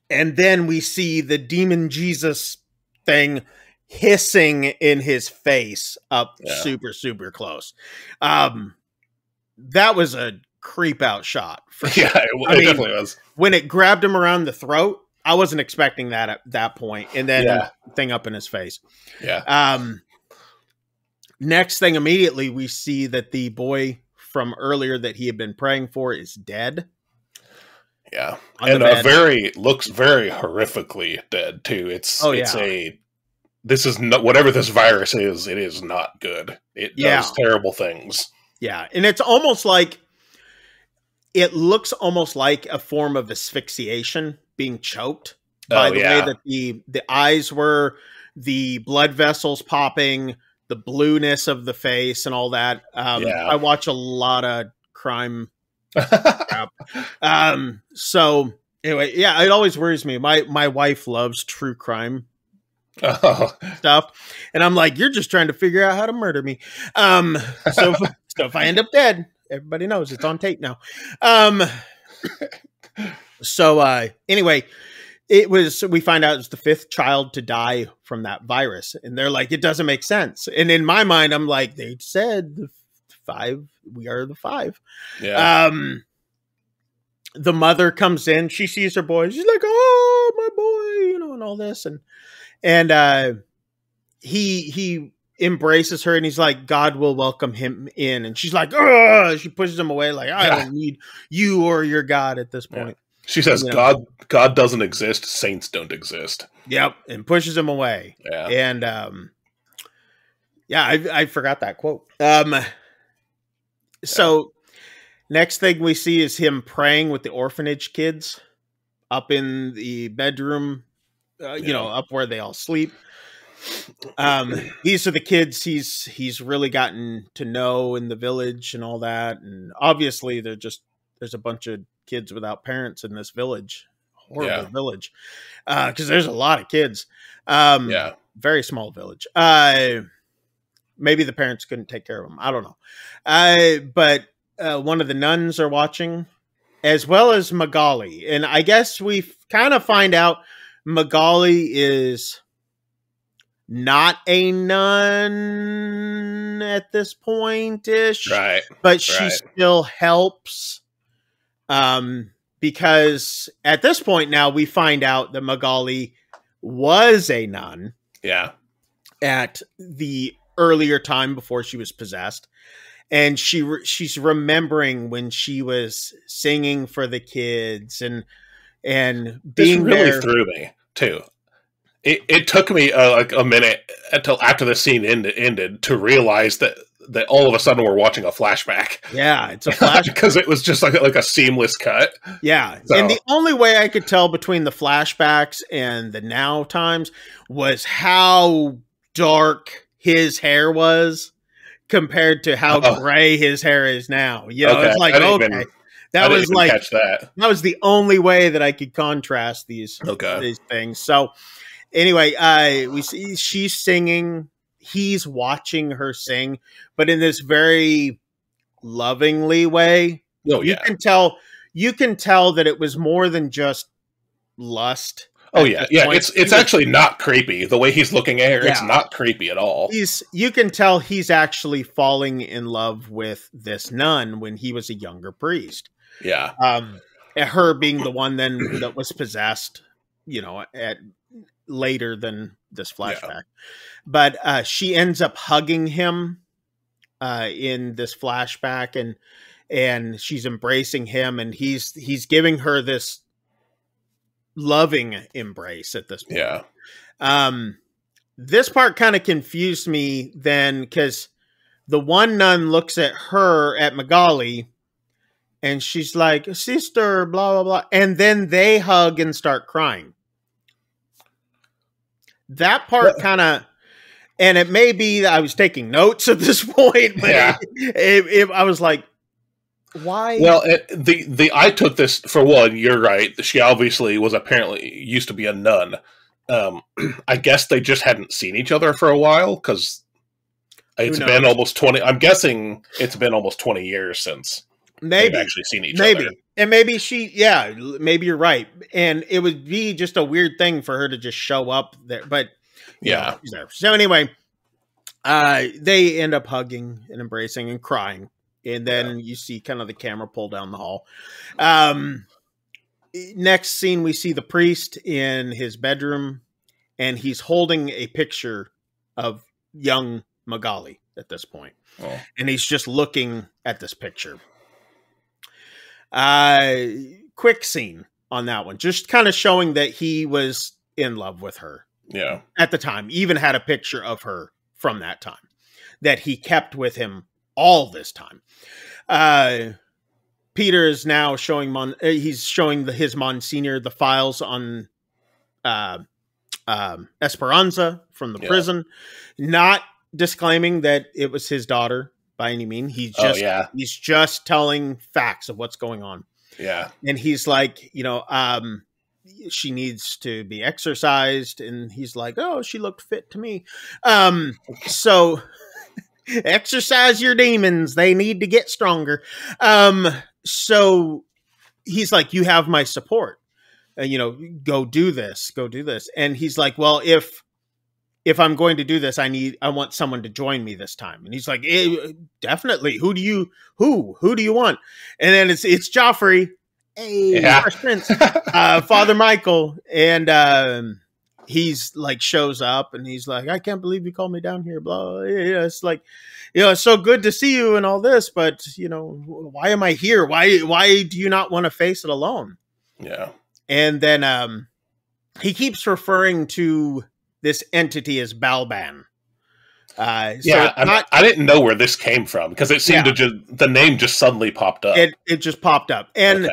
And then we see the demon Jesus thing hissing in his face up super, super close. That was a creep out shot. For sure. Yeah, it definitely was. When it grabbed him around the throat, I wasn't expecting that at that point. And then thing up in his face. Yeah. Next thing, immediately we see that the boy from earlier that he had been praying for is dead. Yeah. And looks very horrifically dead too. This is not, whatever this virus is, it is not good. It does terrible things. Yeah. And it's almost like, it looks almost like a form of asphyxiation, being choked by the way that the eyes were, the blood vessels popping, the blueness of the face and all that. I watch a lot of crime crap. So anyway, it always worries me. My wife loves true crime stuff, and I'm like, you're just trying to figure out how to murder me. So if I end up dead, everybody knows it's on tape now. Anyway, we find out it's the fifth child to die from that virus, and they're like, it doesn't make sense. And in my mind, I'm like, they said the five, we are the five. Yeah. The mother comes in, she sees her boy, she's like, oh, my boy, and all this, and he embraces her, and he's like, God will welcome him in, and she's like, ugh! She pushes him away, like, I don't need you or your God at this point. She says, God doesn't exist, saints don't exist. Yep, and pushes him away. Yeah. And I forgot that quote. So next thing we see is him praying with the orphanage kids up in the bedroom, up where they all sleep. These are the kids he's really gotten to know in the village and all that. And obviously there's a bunch of kids without parents in this village, horrible village. Cause there's a lot of kids. Very small village. Maybe the parents couldn't take care of them. I don't know. But one of the nuns are watching, as well as Magali. And I guess we kind of find out Magali is not a nun at this point-ish. Right. But she still helps. Because at this point now we find out that Magali was a nun. Yeah. At the earlier time before she was possessed. And she's remembering when she was singing for the kids and being this really there. Threw me too. It took me like a minute until after the scene ended to realize that all of a sudden we're watching a flashback. Yeah, it's a flashback. Because it was just like a seamless cut. Yeah. So. And the only way I could tell between the flashbacks and the now times was how dark his hair was compared to how gray his hair is now. It's like, that was like, catch that was the only way that I could contrast these things. So anyway, we see she's singing, he's watching her sing, but in this very lovingly way. Oh, You yeah. you can tell that it was more than just lust. Oh, At yeah. this Yeah, point. it's actually not creepy. The way he's looking at her, it's Yeah. not creepy at all. You can tell he's actually falling in love with this nun when he was a younger priest. Yeah. And her being the one then that was possessed, you know, at later than this flashback. But she ends up hugging him in this flashback, and she's embracing him, and he's giving her this loving embrace at this point. Yeah. This part kind of confused me then, because the one nun looks at her, at Magali, and she's like, sister, blah, blah, blah. And then they hug and start crying. That part kind of, and it may be that I was taking notes at this point, but I was like, why? Well, I took this, for one, you're right. She obviously was apparently used to be a nun. I guess they just hadn't seen each other for a while, because it's been almost 20. I'm guessing it's been almost 20 years since they've actually seen each other. And maybe maybe you're right. And it would be just a weird thing for her to just show up there. But yeah, she's there. So anyway, they end up hugging and embracing and crying. And then you see kind of the camera pull down the hall. Next scene, we see the priest in his bedroom, and he's holding a picture of young Magali at this point. Oh. And he's just looking at this picture. Quick scene on that one, just kind of showing that he was in love with her. Yeah. At the time, even had a picture of her from that time that he kept with him all this time. Peter is now showing he's showing his Monsignor the files on Esperanza from the prison, not disclaiming that it was his daughter by any means. He's just telling facts of what's going on. Yeah. And he's like, she needs to be exorcised, and he's like, oh, she looked fit to me. So exercise your demons. They need to get stronger. So he's like, you have my support. Go do this. And he's like, well, if I'm going to do this, I want someone to join me this time. And he's like, definitely. Who do you want? And then it's Joffrey, Fresh Prince, Father Michael. And, he's like, shows up, and he's like, I can't believe you called me down here. Blah. It's like, it's so good to see you and all this, but why am I here? Why do you not want to face it alone? Yeah. And then, he keeps referring to this entity as Balban. I didn't know where this came from, because it seemed the name just suddenly popped up. It just popped up. And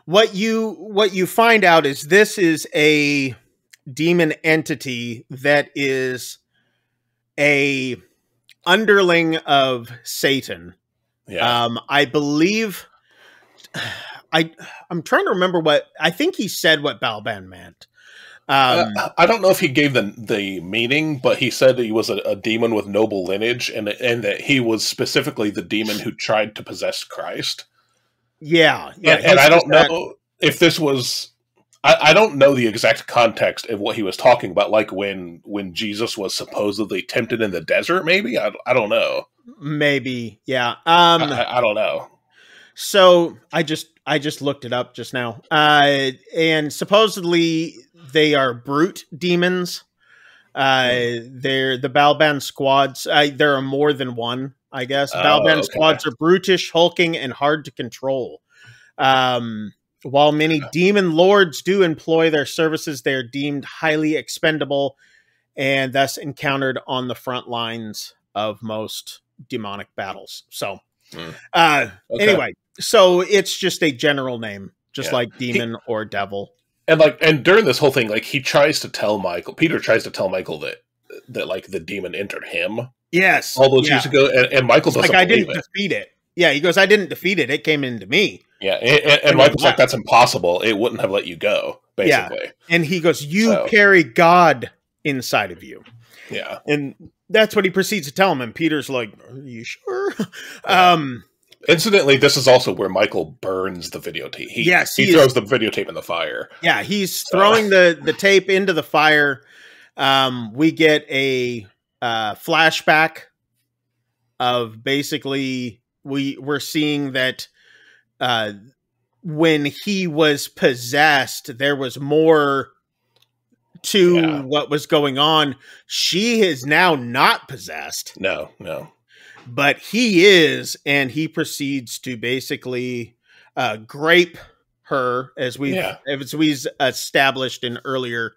what you find out is this is a demon entity that is a underling of Satan. Yeah. I believe I'm trying to remember I think he said what Balban meant. I don't know if he gave the meaning, but he said that he was a demon with noble lineage, and that he was specifically the demon who tried to possess Christ. Yeah. And I don't know if this was. I don't know the exact context of what he was talking about, like when Jesus was supposedly tempted in the desert. Maybe I don't know. Maybe, yeah. I don't know. So I just looked it up just now, and supposedly they are brute demons. They're the Balban squads. There are more than one, I guess. Balban squads are brutish, hulking, and hard to control. While many demon lords do employ their services, they are deemed highly expendable and thus encountered on the front lines of most demonic battles. So, anyway, so it's just a general name, just like demon or devil. And during this whole thing, like, Peter tries to tell Michael that like the demon entered him. Yes. All those years ago. And Michael doesn't I didn't defeat it. Yeah. He goes, I didn't defeat it. It came into me. Yeah. And Michael's like, that's impossible. It wouldn't have let you go, basically. Yeah. And he goes, you carry God inside of you. Yeah. And that's what he proceeds to tell him. And Peter's like, are you sure? Incidentally, this is also where Michael burns the videotape. He throws the videotape in the fire. Yeah, he's throwing the tape into the fire. We get a flashback of basically we're seeing that when he was possessed, there was more to what was going on. She is now not possessed. No. But he is, and he proceeds to basically grape her, as we've established in earlier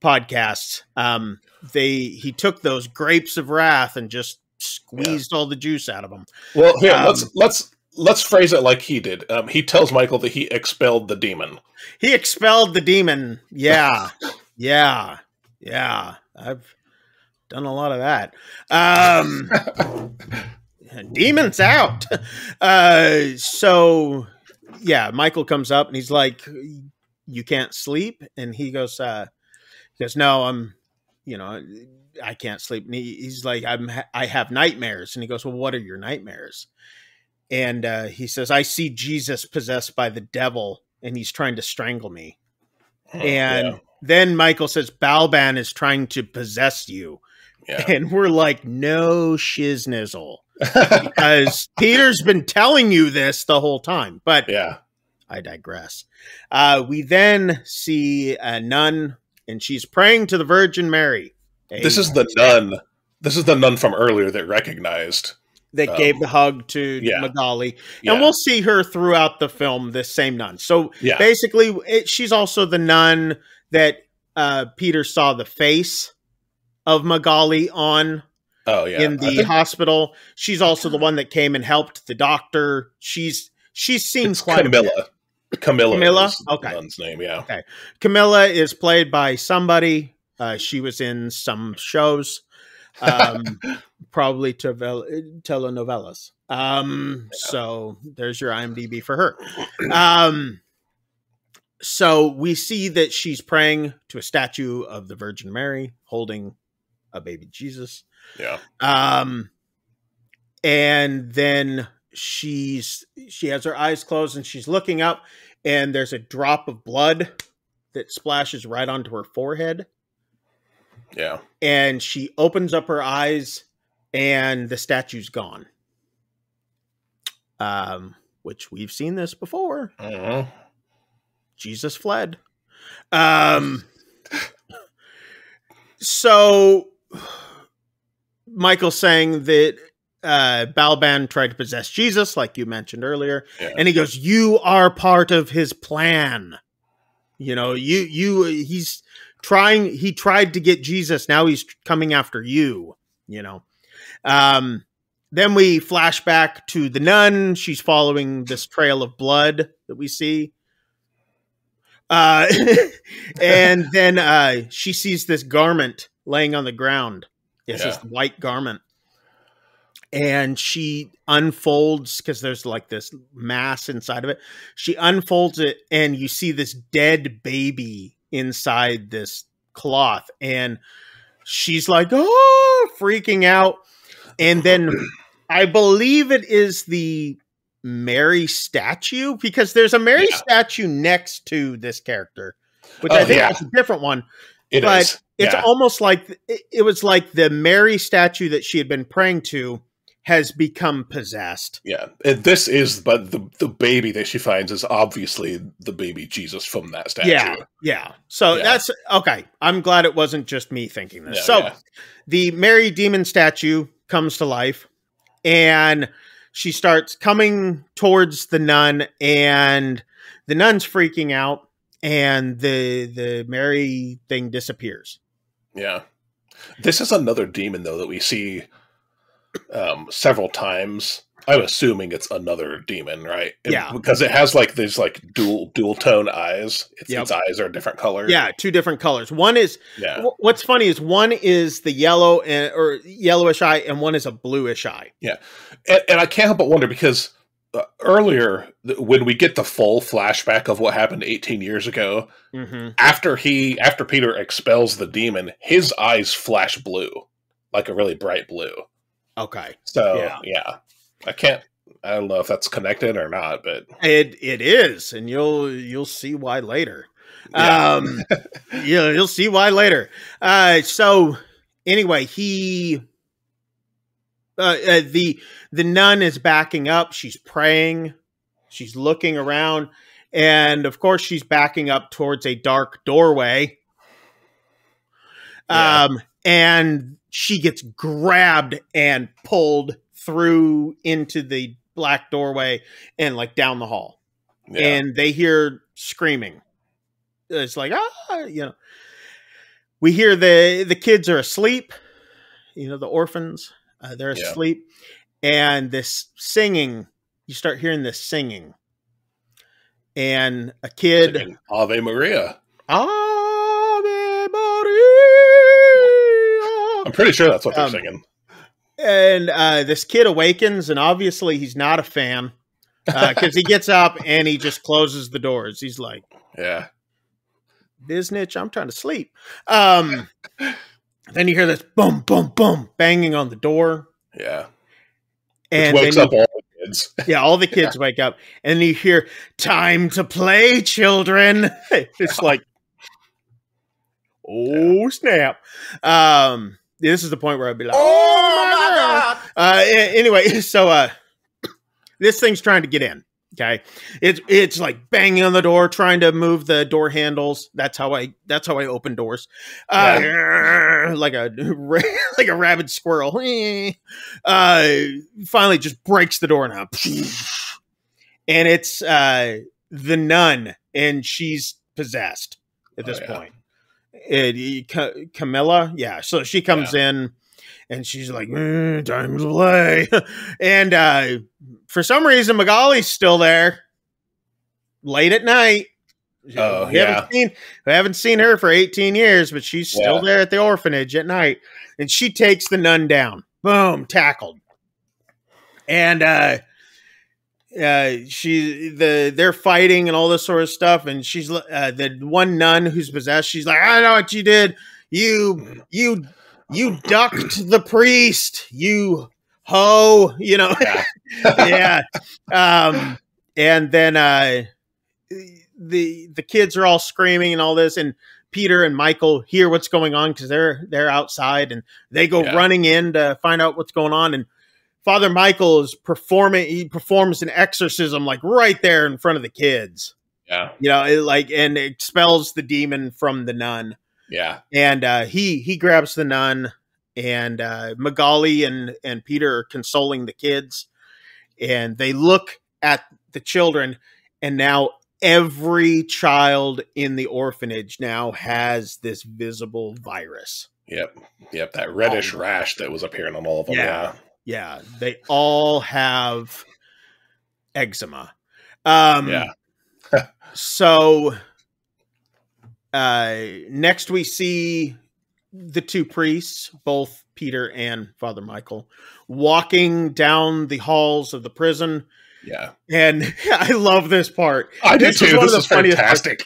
podcasts. He took those grapes of wrath and just squeezed all the juice out of them. Well, here, let's phrase it like he did. He tells Michael that he expelled the demon. He expelled the demon. Yeah. Yeah. I've done a lot of that. Demons out. So yeah, Michael comes up and he's like, "You can't sleep?" And he goes, "No, I can't sleep." And he's like, I have nightmares. And he goes, "Well, what are your nightmares?" And he says, "I see Jesus possessed by the devil, and he's trying to strangle me." Then Michael says, "Balban is trying to possess you." Yeah. And we're like, no shiznizzle. Because Peter's been telling you this the whole time. But I digress. We then see a nun, and she's praying to the Virgin Mary. This is the nun. This is the nun from earlier that recognized. That gave the hug to Magali. And we'll see her throughout the film, this same nun. So basically, she's also the nun that Peter saw the face of Magali on in the hospital. She's also the one that came and helped the doctor. She's seen quite Camilla. a bit. Camilla is okay. the nun's name, yeah. Okay. Camilla is played by somebody. She was in some shows. Probably telenovelas. So there's your IMDb for her. So we see that she's praying to a statue of the Virgin Mary holding a baby Jesus. Yeah. And then she has her eyes closed and she's looking up, and there's a drop of blood that splashes right onto her forehead. Yeah. And she opens up her eyes and the statue's gone. Which we've seen this before. Jesus fled. So Michael's saying that Balban tried to possess Jesus, like you mentioned earlier. Yeah. And he goes, "You are part of his plan. He tried to get Jesus. Now he's coming after you, Then we flash back to the nun. She's following this trail of blood that we see. And then she sees this garment laying on the ground. It's this white garment. And she unfolds, because there's like this mass inside of it. She unfolds it, and you see this dead baby inside this cloth. And she's like, oh, freaking out. And then I believe it is the Mary statue, because there's a Mary statue next to this character, which I think is a different one. But it's almost like it was like the Mary statue that she had been praying to has become possessed. Yeah. And this is, but the baby that she finds is obviously the baby Jesus from that statue. Yeah. So that's okay. I'm glad it wasn't just me thinking this. The Mary demon statue comes to life, and she starts coming towards the nun, and the nun's freaking out, and the Mary thing disappears. Yeah. This is another demon, though, that we see several times. I'm assuming it's another demon, right? Because it has like these like dual tone eyes. Its eyes are different colors. Yeah, two different colors. One is what's funny is one is the yellow or yellowish eye, and one is a bluish eye. Yeah, and I can't help but wonder, because earlier when we get the full flashback of what happened 18 years ago, after Peter expels the demon, his eyes flash blue, like a really bright blue. Okay. So I can't I don't know if that's connected or not, but It is, and you'll see why later. yeah, You'll see why later. So anyway, the nun is backing up. She's praying. She's looking around, and of course, she's backing up towards a dark doorway. Yeah. And she gets grabbed and pulled through into the black doorway and like down the hall. yeah, And they hear screaming. It's like, we hear the kids are asleep, the orphans, they're yeah. asleep. And this singing, you start hearing this singing. And a kid, Singing Ave Maria. Ave Maria. I'm pretty sure that's what they're singing. And this kid awakens, and obviously he's not a fan because he gets up and he just closes the doors. He's like, yeah, Biznitch, I'm trying to sleep. Then you hear this boom, boom, boom, banging on the door. Yeah. And which wakes up all the kids. Yeah, all the kids wake up. And you hear, time to play, children. It's like, oh, snap. This is the point where I'd be like, oh my God. Anyway, so this thing's trying to get in. Okay. It's like banging on the door, trying to move the door handles. That's how I open doors. Like a rabid squirrel. Finally just breaks the door now. And it's the nun, and she's possessed at this point. Camilla, yeah. So she comes in, and she's like, "Time to play." And for some reason, Magali's still there, late at night. Oh, we haven't seen her for 18 years, but she's still there at the orphanage at night, and she takes the nun down. Boom, tackled. And they're fighting and all this sort of stuff, and she's the one nun who's possessed. She's like, I know what you did. You ducked the priest, you hoe, yeah. And then the kids are all screaming and all this, and Peter and Michael hear what's going on because they're outside, and they go running in to find out what's going on. And Father Michael is performing. He performs an exorcism like right there in front of the kids. Yeah. And expels the demon from the nun. Yeah. And he grabs the nun, and Magali and Peter are consoling the kids, and they look at the children, and now every child in the orphanage now has this visible virus. Yep. That reddish rash that was appearing on all of them. Yeah, they all have eczema. So next we see the two priests, both Peter and Father Michael, walking down the halls of the prison. Yeah. And I love this part. I do too. This is fantastic.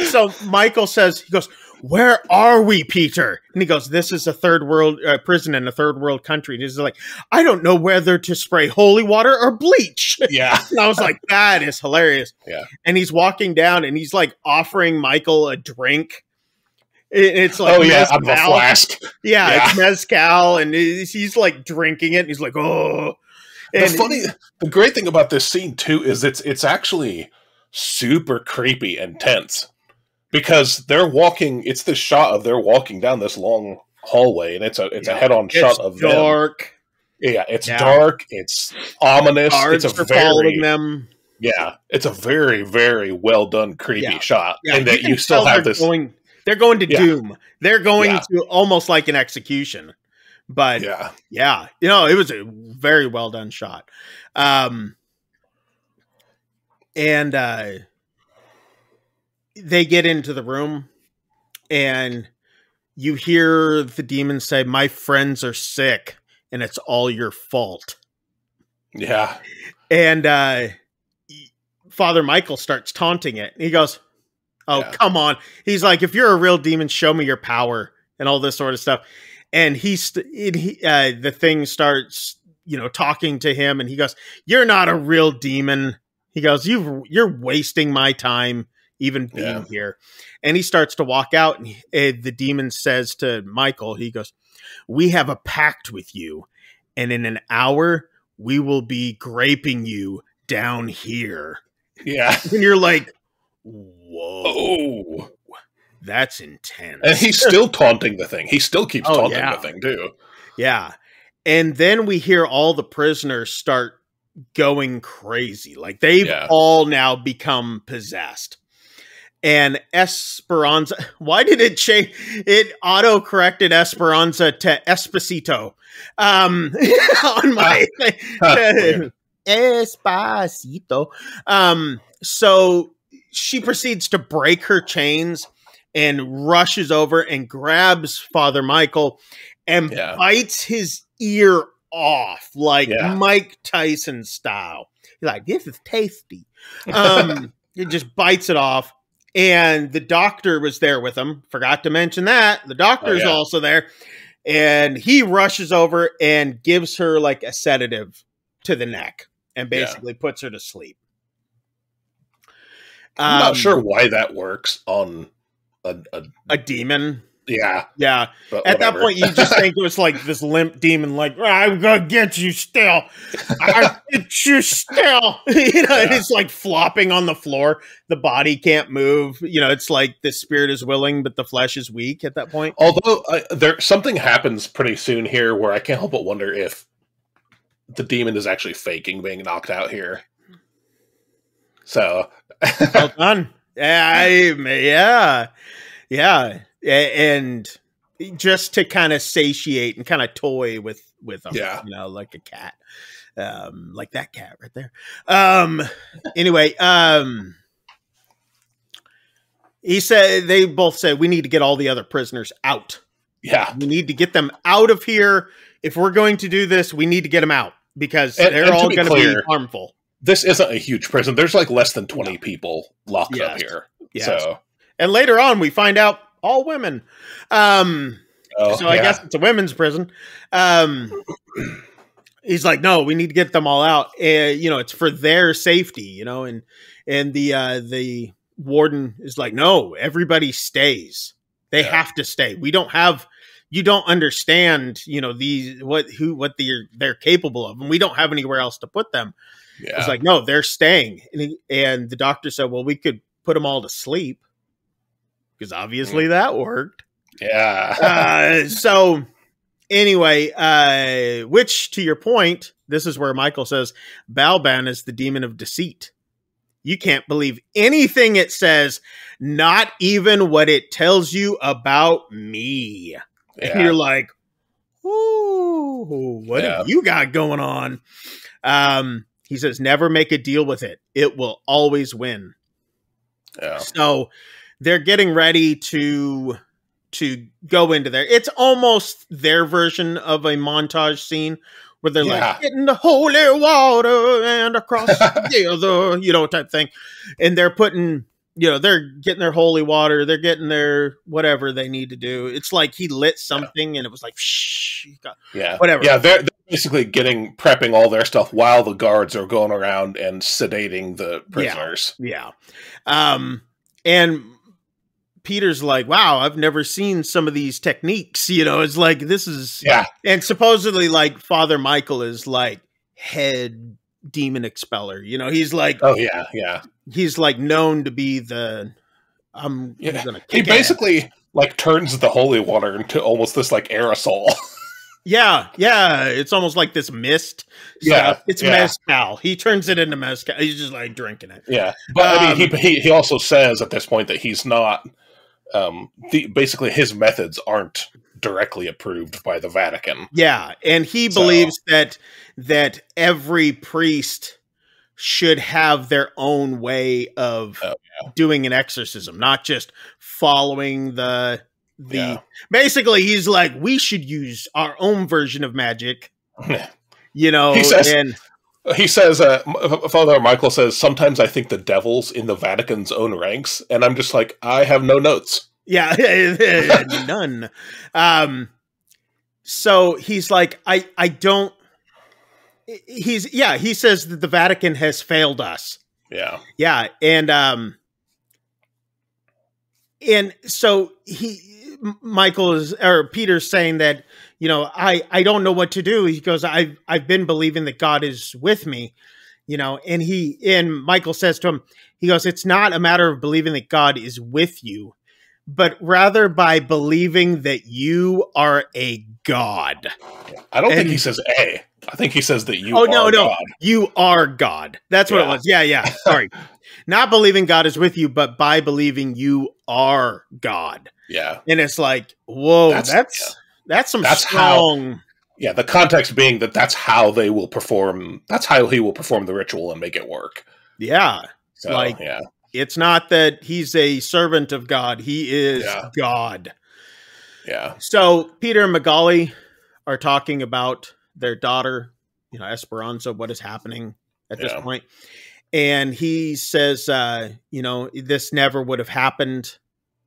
So Michael says, he goes, "Where are we, Peter?" And he goes, "This is a third world prison in a third world country." And he's like, "I don't know whether to spray holy water or bleach." Yeah. And I was like, that is hilarious. Yeah. And he's walking down, and he's like offering Michael a drink. It's like, out of a flask. Yeah, it's mezcal, and he's like drinking it, and he's like, oh. And the great thing about this scene too is it's actually super creepy and tense, because they're walking. It's this shot of they're walking down this long hallway, and it's a head-on shot of dark. Them. Yeah, it's dark. It's ominous. Guards it's are following them. Yeah, it's a very, very well done creepy shot, and that you still have this. They're going to doom. They're going to almost like an execution. But it was a very well done shot. And they get into the room, and you hear the demon say, "My friends are sick, and it's all your fault." Yeah. And Father Michael starts taunting it. He goes, "Oh, come on." He's like, "If you're a real demon, show me your power," and all this sort of stuff. And the thing starts, talking to him, and he goes, "You're not a real demon." He goes, "You're wasting my time even being here." And he starts to walk out, and the demon says to Michael, he goes, "We have a pact with you, and in an hour, we will be graping you down here." Yeah. And you're like, whoa. Oh. That's intense. And he's still taunting the thing. He still keeps taunting the thing, too. Yeah. And then we hear all the prisoners start going crazy. Like, they've all now become possessed. And Esperanza, why did it change? It auto-corrected Esperanza to Espacito. On my thing. Espacito. So she proceeds to break her chains and rushes over and grabs Father Michael and bites his ear off, like Mike Tyson style. He's like, "This is tasty." He just bites it off. And the doctor was there with him. Forgot to mention that. The doctor's also there. And he rushes over and gives her like a sedative to the neck and basically puts her to sleep. I'm not sure why that works on a demon. Yeah. Yeah. At that point, you just think it was like this limp demon, like, "I'm going to get you still. I'll get you still." And it's like flopping on the floor. The body can't move. It's like the spirit is willing, but the flesh is weak at that point. Although something happens pretty soon here where I can't help but wonder if the demon is actually faking being knocked out here. So. Well done. Yeah. And just to kind of satiate and kind of toy with them, like a cat, like that cat right there. Anyway, they both said, "We need to get all the other prisoners out. Yeah, we need to get them out of here. If we're going to do this, we need to get them out because they're all going to be harmful." This isn't a huge prison. There's like less than 20 people locked up here. Yes. So, and later on, we find out all women. I guess it's a women's prison. He's like, "No, we need to get them all out. It's for their safety, and the warden is like, "No, everybody stays. They have to stay. We don't have, you don't understand, what they're capable of, and we don't have anywhere else to put them." Yeah. It's like, "No, they're staying." And the doctor said, "Well, we could put them all to sleep." Because obviously that worked. Yeah. So anyway, which to your point, this is where Michael says, "Balban is the demon of deceit. You can't believe anything it says, not even what it tells you about me." Yeah. And you're like, "Ooh, what have you got going on?" He says, "Never make a deal with it. It will always win." Yeah. So they're getting ready to go into there. It's almost their version of a montage scene where they're like, "Get in the holy water and across together," type thing. And they're putting, they're getting their holy water. They're getting their whatever they need to do. It's like he lit something and it was like, whatever. Yeah, they're basically prepping all their stuff while the guards are going around and sedating the prisoners. Yeah. And Peter's like, "Wow, I've never seen some of these techniques." It's like, this is, and supposedly like Father Michael is like head demon expeller. He's like, oh yeah. He's like known to be the, he basically like turns the holy water into almost this like aerosol. Yeah. It's almost like this mist. It's mezcal. He turns it into mezcal. He's just like drinking it. Yeah, but I mean, he also says at this point that he's not. Basically, his methods aren't directly approved by the Vatican. Yeah, and he believes that every priest should have their own way of doing an exorcism, not just following the. Basically, he's like, we should use our own version of magic. He says, Father Michael says, "Sometimes I think the devil's in the Vatican's own ranks," and I'm just like, I have no notes. Yeah, none. So he's like, I don't. he says that the Vatican has failed us. Yeah. Yeah, and so Peter's saying that, I don't know what to do. He goes, I've been believing that God is with me, and Michael says to him, he goes, it's not a matter of believing that God is with you, but rather by believing that you are a God. I don't think he says a. I think he says that you are God. No, you are God. That's what it was. Yeah. Sorry. Not believing God is with you, but by believing you are God. Yeah. And it's like, whoa, that's strong. The context being that's how they will perform. That's how he will perform the ritual and make it work. Yeah. So, it's not that he's a servant of God. He is God. Yeah. So Peter and Magali are talking about their daughter, Esperanza, what is happening at this point. And he says, this never would have happened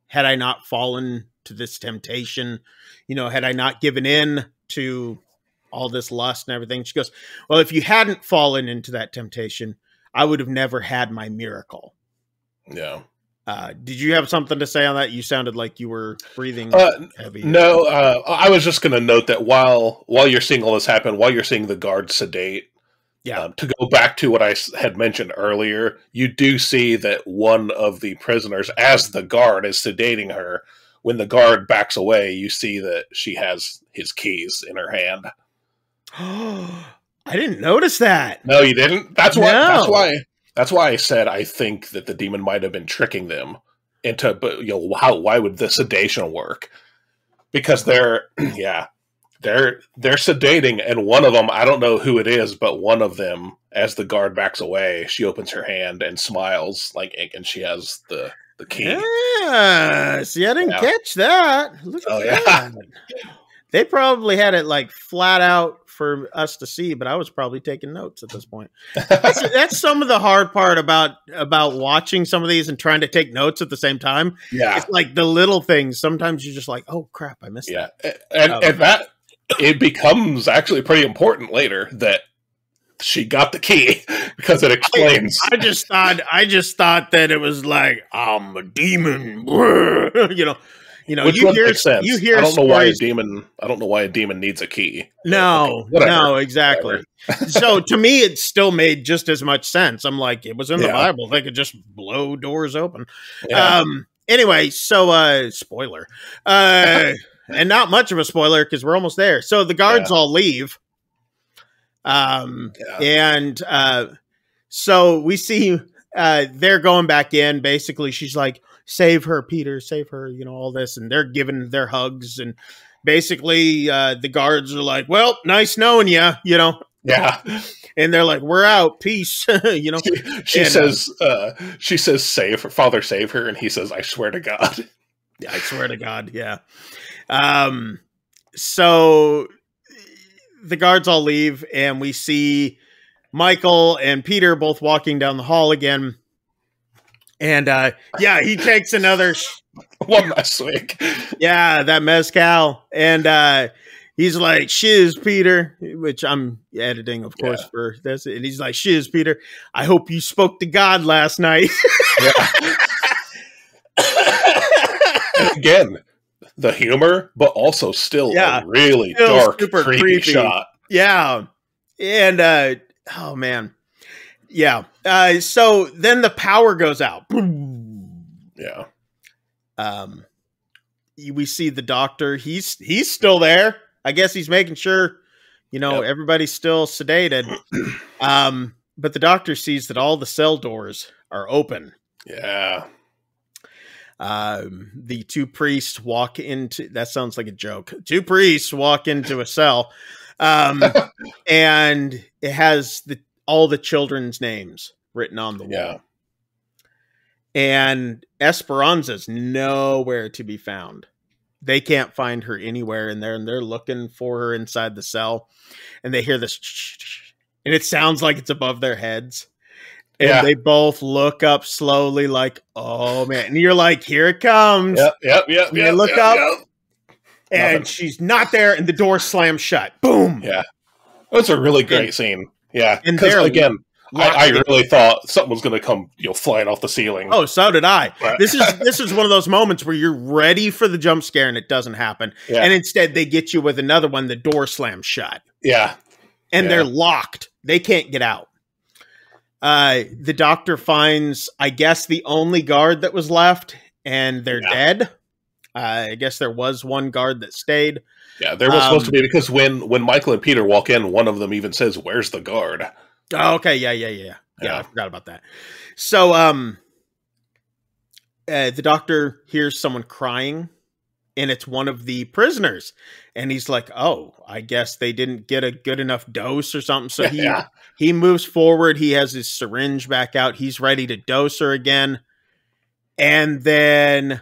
had I not fallen to this temptation, had I not given in to all this lust and everything. She goes, well, if you hadn't fallen into that temptation, I would have never had my miracle. Yeah. Did you have something to say on that? You sounded like you were breathing heavy. No, I was just going to note that while you're seeing all this happen, while you're seeing the guards sedate, to go back to what I had mentioned earlier, you do see that one of the prisoners, as the guard is sedating her, when the guard backs away, you see that she has his keys in her hand. I didn't notice that. No, you didn't? That's why I said I think that the demon might have been tricking them into, but why would the sedation work? Because they're sedating, and one of them, I don't know who it is, but one of them, as the guard backs away, she opens her hand and smiles and she has the key. Yeah, see, I didn't catch that. Look at that. They probably had it flat out for us to see, but I was probably taking notes at this point. That's some of the hard part about watching some of these and trying to take notes at the same time. Yeah, it's like the little things. Sometimes you're just like, oh crap, I missed that. And that it becomes actually pretty important later that she got the key because it explains. I just thought that it was like, I'm a demon. Which you hear sense. I don't know why a demon needs a key. No, no, exactly. So to me, it still made just as much sense. I'm like, it was in the Bible. They could just blow doors open. Yeah. Anyway, so spoiler. And not much of a spoiler because we're almost there. So the guards all leave. And so we see they're going back in. Basically, she's like, save her, Peter, save her, all this. And they're giving their hugs. And basically, the guards are like, well, nice knowing you, Yeah. And they're like, we're out. Peace. She says, save her, Father, save her. And he says, I swear to God. Yeah, I swear to God. Yeah. So the guards all leave and we see Michael and Peter both walking down the hall again. And he takes another one last swig. Yeah, that mezcal. And he's like, shiz, Peter, which I'm editing, of course, for this. And he's like, shiz, Peter, I hope you spoke to God last night. And again, the humor, but also still a really dark, super creepy shot. Yeah. And oh man. Yeah. So then the power goes out. Yeah. We see the doctor. He's still there. I guess he's making sure, everybody's still sedated. But the doctor sees that all the cell doors are open. Yeah. The two priests walk into, that sounds like a joke. Two priests walk into a cell. And it has all the children's names written on the wall. Yeah. And Esperanza's nowhere to be found. They can't find her anywhere in there, and they're looking for her inside the cell. And they hear this, and it sounds like it's above their heads. And they both look up slowly like, oh, man. And you're like, here it comes. Yep. And they look up, and she's not there, and the door slams shut. Boom. Yeah. That's a really great scene. Yeah, And because again, I locked really thought something was going to come, flying off the ceiling. Oh, so did I. But- This is one of those moments where you're ready for the jump scare and it doesn't happen. Yeah. And instead they get you with another one, the door slams shut. Yeah. And they're locked. They can't get out. The doctor finds, I guess, the only guard that was left, and they're dead. I guess there was one guard that stayed. Yeah, there was supposed to be, because when Michael and Peter walk in, one of them even says, "Where's the guard?" Oh, okay, yeah, I forgot about that. So, the doctor hears someone crying, and it's one of the prisoners. And he's like, oh, I guess they didn't get a good enough dose or something. So he moves forward. He has his syringe back out. He's ready to dose her again. And then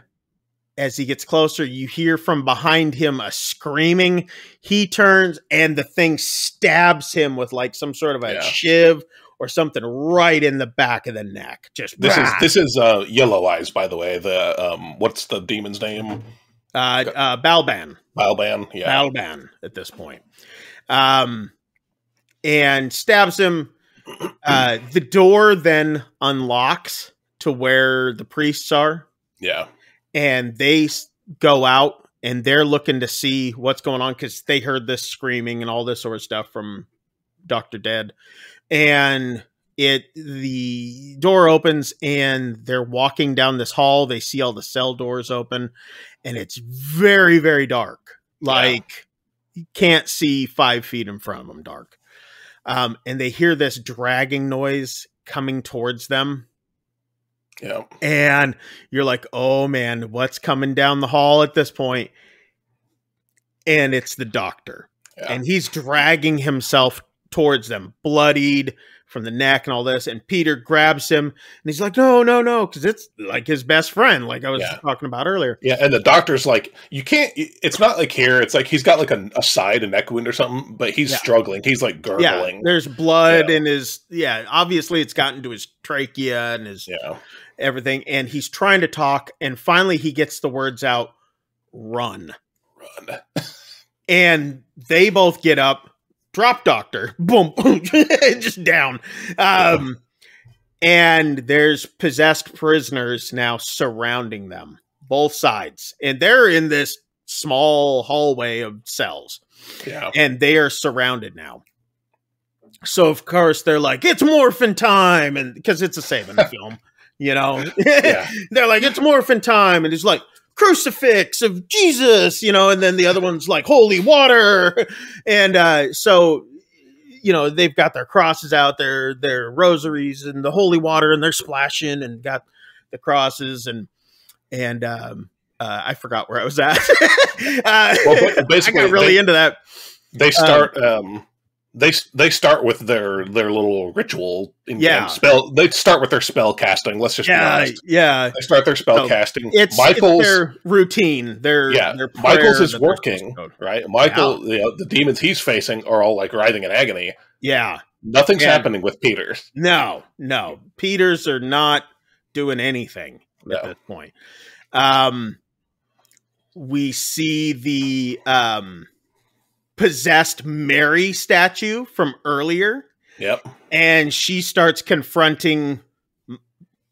as he gets closer, you hear from behind him a screaming. He turns and the thing stabs him with like some sort of a shiv or something right in the back of the neck. Just this is Yellow Eyes, by the way. The what's the demon's name? Balban. Balban, yeah. Balban at this point. And stabs him. The door then unlocks to where the priests are. Yeah. And they go out and they're looking to see what's going on because they heard this screaming and all this sort of stuff from Dr. Dead. And the door opens and they're walking down this hall. They see all the cell doors open and it's very, very dark. Like you can't see 5 feet in front of them, dark. And they hear this dragging noise coming towards them. Yeah. And you're like, oh man, what's coming down the hall at this point? And it's the doctor. Yeah. And he's dragging himself towards them, bloodied from the neck and all this. And Peter grabs him and he's like, no, because it's like his best friend, like I was talking about earlier. Yeah, and the doctor's like, you can't, it's not like here, it's like he's got like a side, a neck wound or something, but he's struggling. He's like gurgling. Yeah, there's blood in his, obviously it's gotten to his trachea and his everything. And he's trying to talk. And finally he gets the words out, run. And they both get up. Drop doctor, boom, just down. And there's possessed prisoners now surrounding them, both sides. And they're in this small hallway of cells. Yeah. And they are surrounded now. So, of course, they're like, it's morphin' time. And because it's a Saban film, they're like, it's morphin' time. And he's like, crucifix of Jesus, and then the other one's like holy water. And so, they've got their crosses out there, their rosaries and the holy water, and they're splashing and got the crosses and I forgot where I was at. Well, basically, I got really into that. They start they start with their little ritual and spell. They start with their spell casting. Let's just be honest. They start their spell casting. It's their routine. Their Michael's is working, right? Michael, the demons he's facing are all like writhing in agony. Yeah, nothing's happening with Peter's. No, Peter's are not doing anything at this point. We see the possessed Mary statue from earlier. Yep. And she starts confronting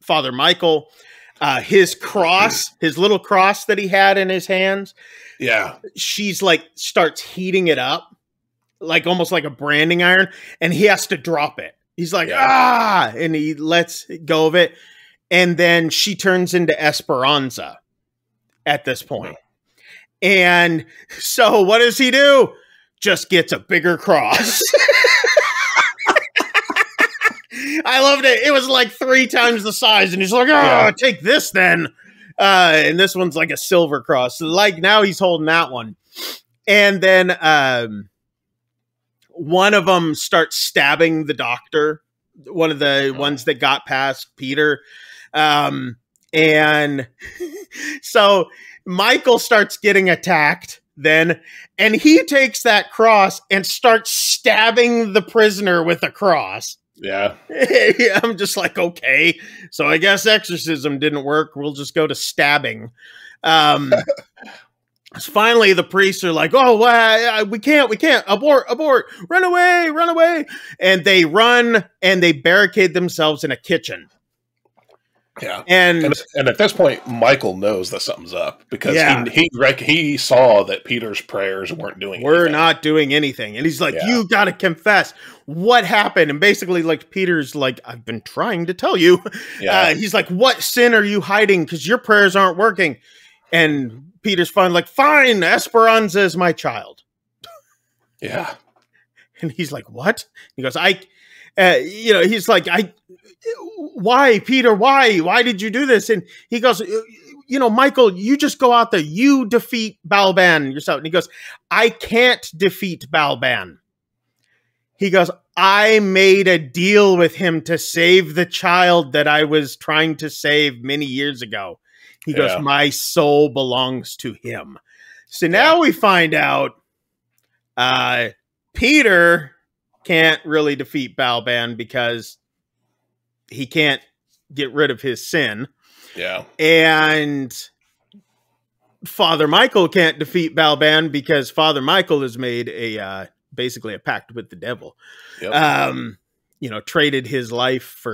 Father Michael. His cross, his little cross that he had in his hands. Yeah. She's like, starts heating it up, like almost like a branding iron. And he has to drop it. He's like, and he lets go of it. And then she turns into Esperanza at this point. And so what does he do? Just gets a bigger cross. I loved it. It was like 3 times the size. And he's like, take this then. And this one's like a silver cross. So like now he's holding that one. And then one of them starts stabbing the doctor. One of the ones that got past Peter. And so Michael starts getting attacked then, and he takes that cross and starts stabbing the prisoner with a cross. Yeah. I'm just like, okay, so I guess exorcism didn't work. We'll just go to stabbing. Finally, the priests are like, "Oh, we can't, abort, run away!" And they run and they barricade themselves in a kitchen. Yeah, and at this point, Michael knows that something's up because he saw that Peter's prayers weren't doing anything. We're not doing anything, and he's like, "You got to confess what happened." And basically, like Peter's like, "I've been trying to tell you." Yeah. He's like, "What sin are you hiding? Because your prayers aren't working." And Peter's fine, like, "Fine, Esperanza is my child." Yeah. And he's like, "What?" He goes, he's like, "Why, Peter? Why did you do this?" And he goes, "Michael, you just go out there, you defeat Balban yourself." And he goes, "I can't defeat Balban." He goes, "I made a deal with him to save the child that I was trying to save many years ago." He goes, "My soul belongs to him." So now we find out Peter can't really defeat Balban because he can't get rid of his sin. Yeah. And Father Michael can't defeat Balban because Father Michael has made basically a pact with the devil. Yep. Traded his life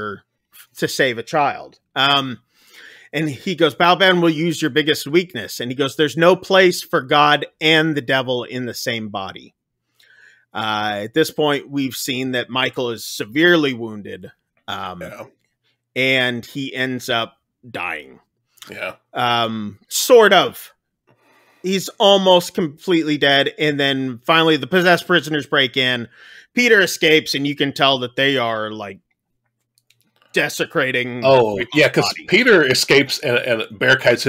to save a child. And he goes, "Balban will use your biggest weakness." And he goes, "There's no place for God and the devil in the same body." At this point, we've seen that Michael is severely wounded. And he ends up dying. Yeah. Sort of. He's almost completely dead. And then finally the possessed prisoners break in. Peter escapes, and you can tell that they are like desecrating. Oh, yeah, because Peter escapes and barricades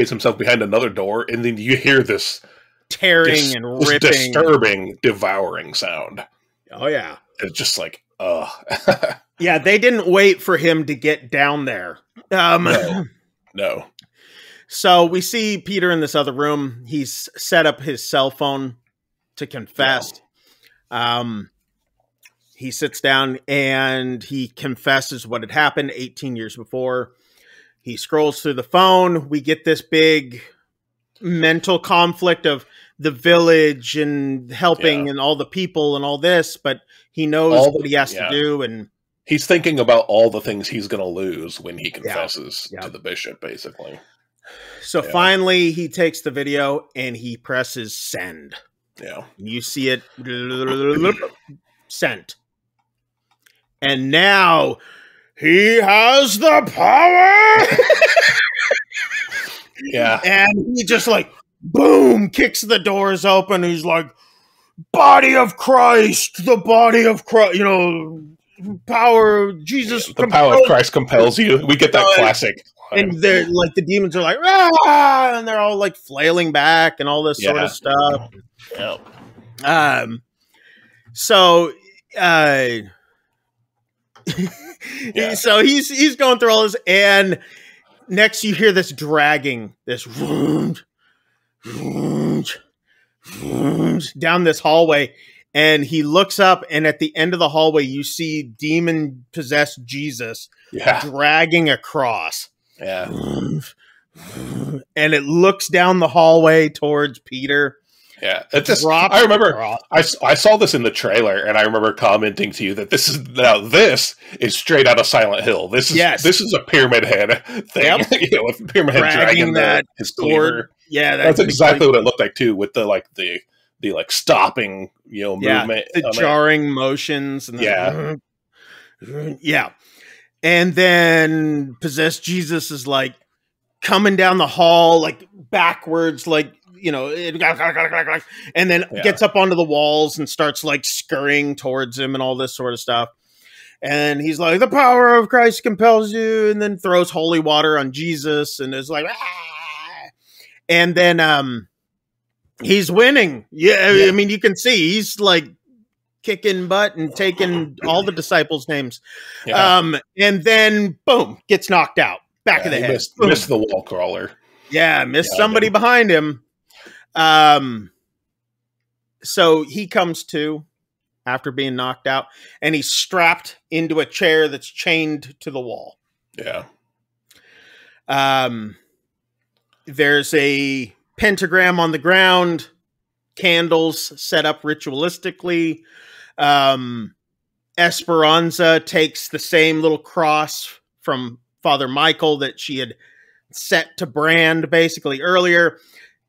himself behind another door, and then you hear this tearing and ripping, this disturbing, devouring sound. Oh, yeah. It's just like, ugh. Yeah, they didn't wait for him to get down there. No. So we see Peter in this other room. He's set up his cell phone to confess. Yeah. He sits down and he confesses what had happened 18 years before. He scrolls through the phone. We get this big mental conflict of the village and helping and all the people and all this, but he knows what he has to do. And he's thinking about all the things he's going to lose when he confesses to the bishop, basically. So finally he takes the video and he presses send. Yeah. You see it sent. And now he has the power. Yeah. And he just like, boom, kicks the doors open. He's like, "Body of Christ, the body of Christ, power, Jesus. The power of Christ compels you." We get that classic. And they're like, the demons are like, "Ah!" And they're all like flailing back and all this sort of stuff. Yep. So he's going through all this, and next you hear this dragging, this down this hallway, and he looks up, and at the end of the hallway you see demon possessed Jesus dragging across. Yeah. And it looks down the hallway towards Peter. Yeah, it just. I remember I saw this in the trailer, and I remember commenting to you that this is straight out of Silent Hill. This is a Pyramid Head thing. With Pyramid Head dragging his cleaver. Yeah, that's exactly what it looked like too, with the stopping movement, the jarring motions, and and then possessed Jesus is like coming down the hall like backwards, like. And then gets up onto the walls and starts like scurrying towards him and all this sort of stuff. And he's like, "The power of Christ compels you," and then throws holy water on Jesus and is like, "Ah!" And then he's winning. I mean, you can see he's like kicking butt and taking all the disciples' names. And then boom, gets knocked out. Back of the head. Missed the wall crawler. Yeah, missed somebody behind him. So he comes to after being knocked out, and he's strapped into a chair that's chained to the wall. Yeah. There's a pentagram on the ground, candles set up ritualistically. Esperanza takes the same little cross from Father Michael that she had set to brand basically earlier,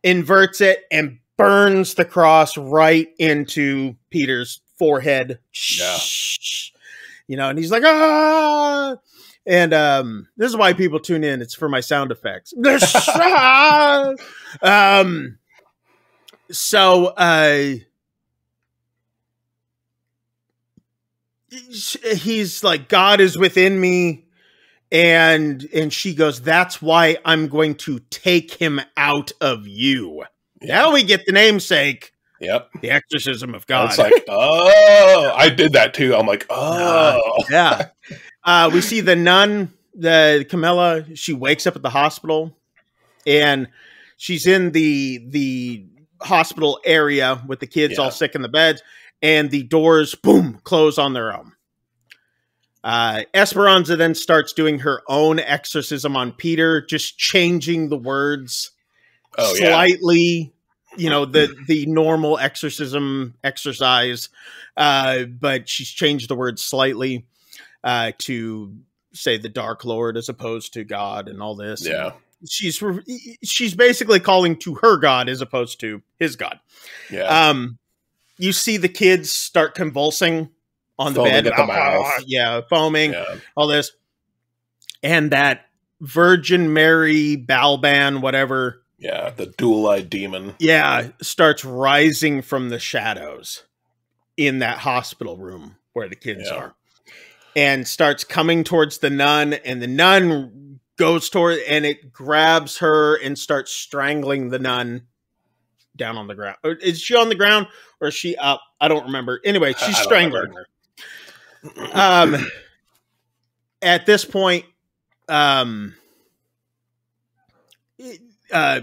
inverts it, and burns the cross right into Peter's forehead. Yeah. You know, and he's like, ah! And this is why people tune in. It's for my sound effects. So he's like, God is within me. And she goes, that's why I'm going to take him out of you. Yeah. Now we get the namesake. Yep. The Exorcism of God. It's like, oh, I did that too. I'm like, oh. Yeah. We see the nun, the Camilla, she wakes up at the hospital and she's in the hospital area with the kids all sick in the beds, and the doors, boom, close on their own. Esperanza then starts doing her own exorcism on Peter, just changing the words slightly, you know, the normal exorcise, but she's changed the words slightly to say the Dark Lord as opposed to God and all this. Yeah. And she's basically calling to her God as opposed to his God. Yeah. You see the kids start convulsing on the bed. At the mouth. Yeah, foaming, all this. And that Virgin Mary, Balban, whatever. Yeah, the dual-eyed demon. Yeah, starts rising from the shadows in that hospital room where the kids are. And starts coming towards the nun, and the nun goes toward, and it grabs her and starts strangling the nun down on the ground. Is she on the ground or is she up? I don't remember. Anyway, she's strangling her. At this point,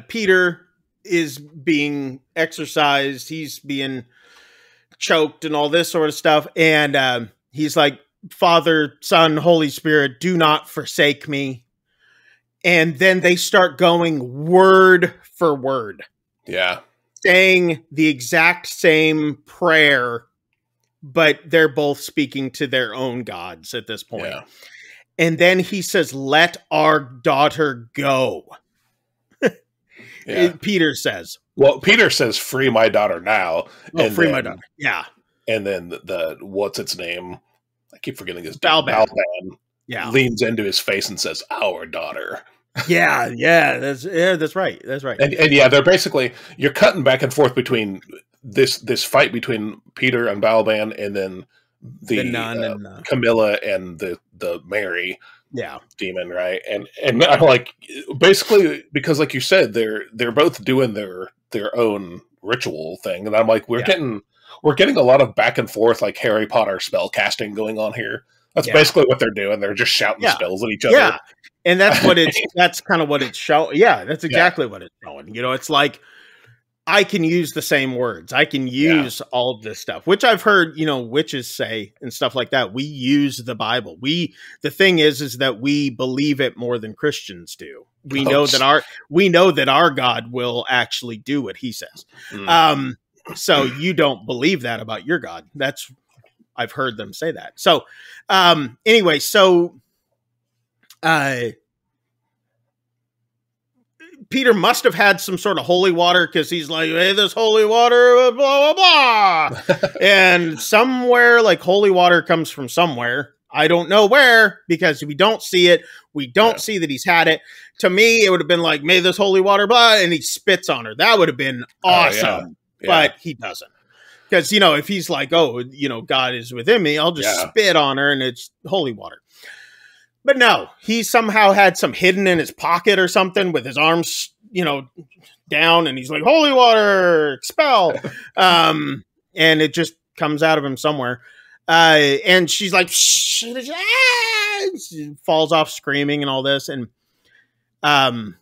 Peter is being exorcised. He's being choked and all this sort of stuff. And he's like, Father, Son, Holy Spirit, do not forsake me. And then they start going word for word. Yeah. Saying the exact same prayer, but they're both speaking to their own gods at this point. Yeah. And then he says, let our daughter go. Peter says. Well, Peter says, free my daughter now. Oh, free my daughter. Yeah. And then the what's its name? I keep forgetting his name. Balban. Leans into his face and says, our daughter. Yeah, that's right. That's right. And they're basically, you're cutting back and forth between this fight between Peter and Balban, and then the nun and Camilla and the Mary demon, right? And I'm like, basically, because like you said, they're both doing their own ritual thing, and I'm like, we're getting a lot of back and forth, like Harry Potter spell casting going on here. That's basically what they're doing. They're just shouting spells at each other. Yeah. And that's what that's kind of what it's showing. Yeah, that's exactly what it's showing. You know, it's like, I can use the same words. I can use all of this stuff, which I've heard, you know, witches say and stuff like that. We use the Bible. The thing is that we believe it more than Christians do. We know that our God will actually do what he says. So you don't believe that about your God. I've heard them say that. So, anyway, Peter must have had some sort of holy water, because he's like, hey, this holy water, blah, blah, blah. And somewhere, like, holy water comes from somewhere. I don't know where, because we don't see it. We don't see that he's had it. To me, it would have been like, may this holy water, blah, and he spits on her. That would have been awesome. But he doesn't. Because, you know, if he's like, oh, you know, God is within me, I'll just spit on her and it's holy water. But no, he somehow had some hidden in his pocket or something with his arms, you know, down, and he's like, holy water, expel. And it just comes out of him somewhere. And she's like, shh, she falls off screaming and all this. And Balban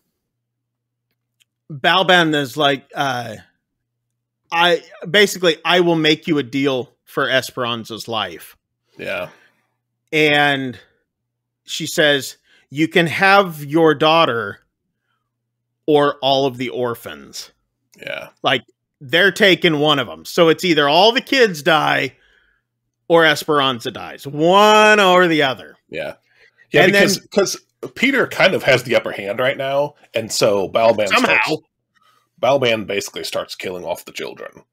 is like, I will make you a deal for Esperanza's life. Yeah. And she says, you can have your daughter, or all of the orphans. Yeah. Like, they're taking one of them. So it's either all the kids die or Esperanza dies. One or the other. Yeah. Yeah, and because Peter kind of has the upper hand right now, and so Balban basically starts killing off the children.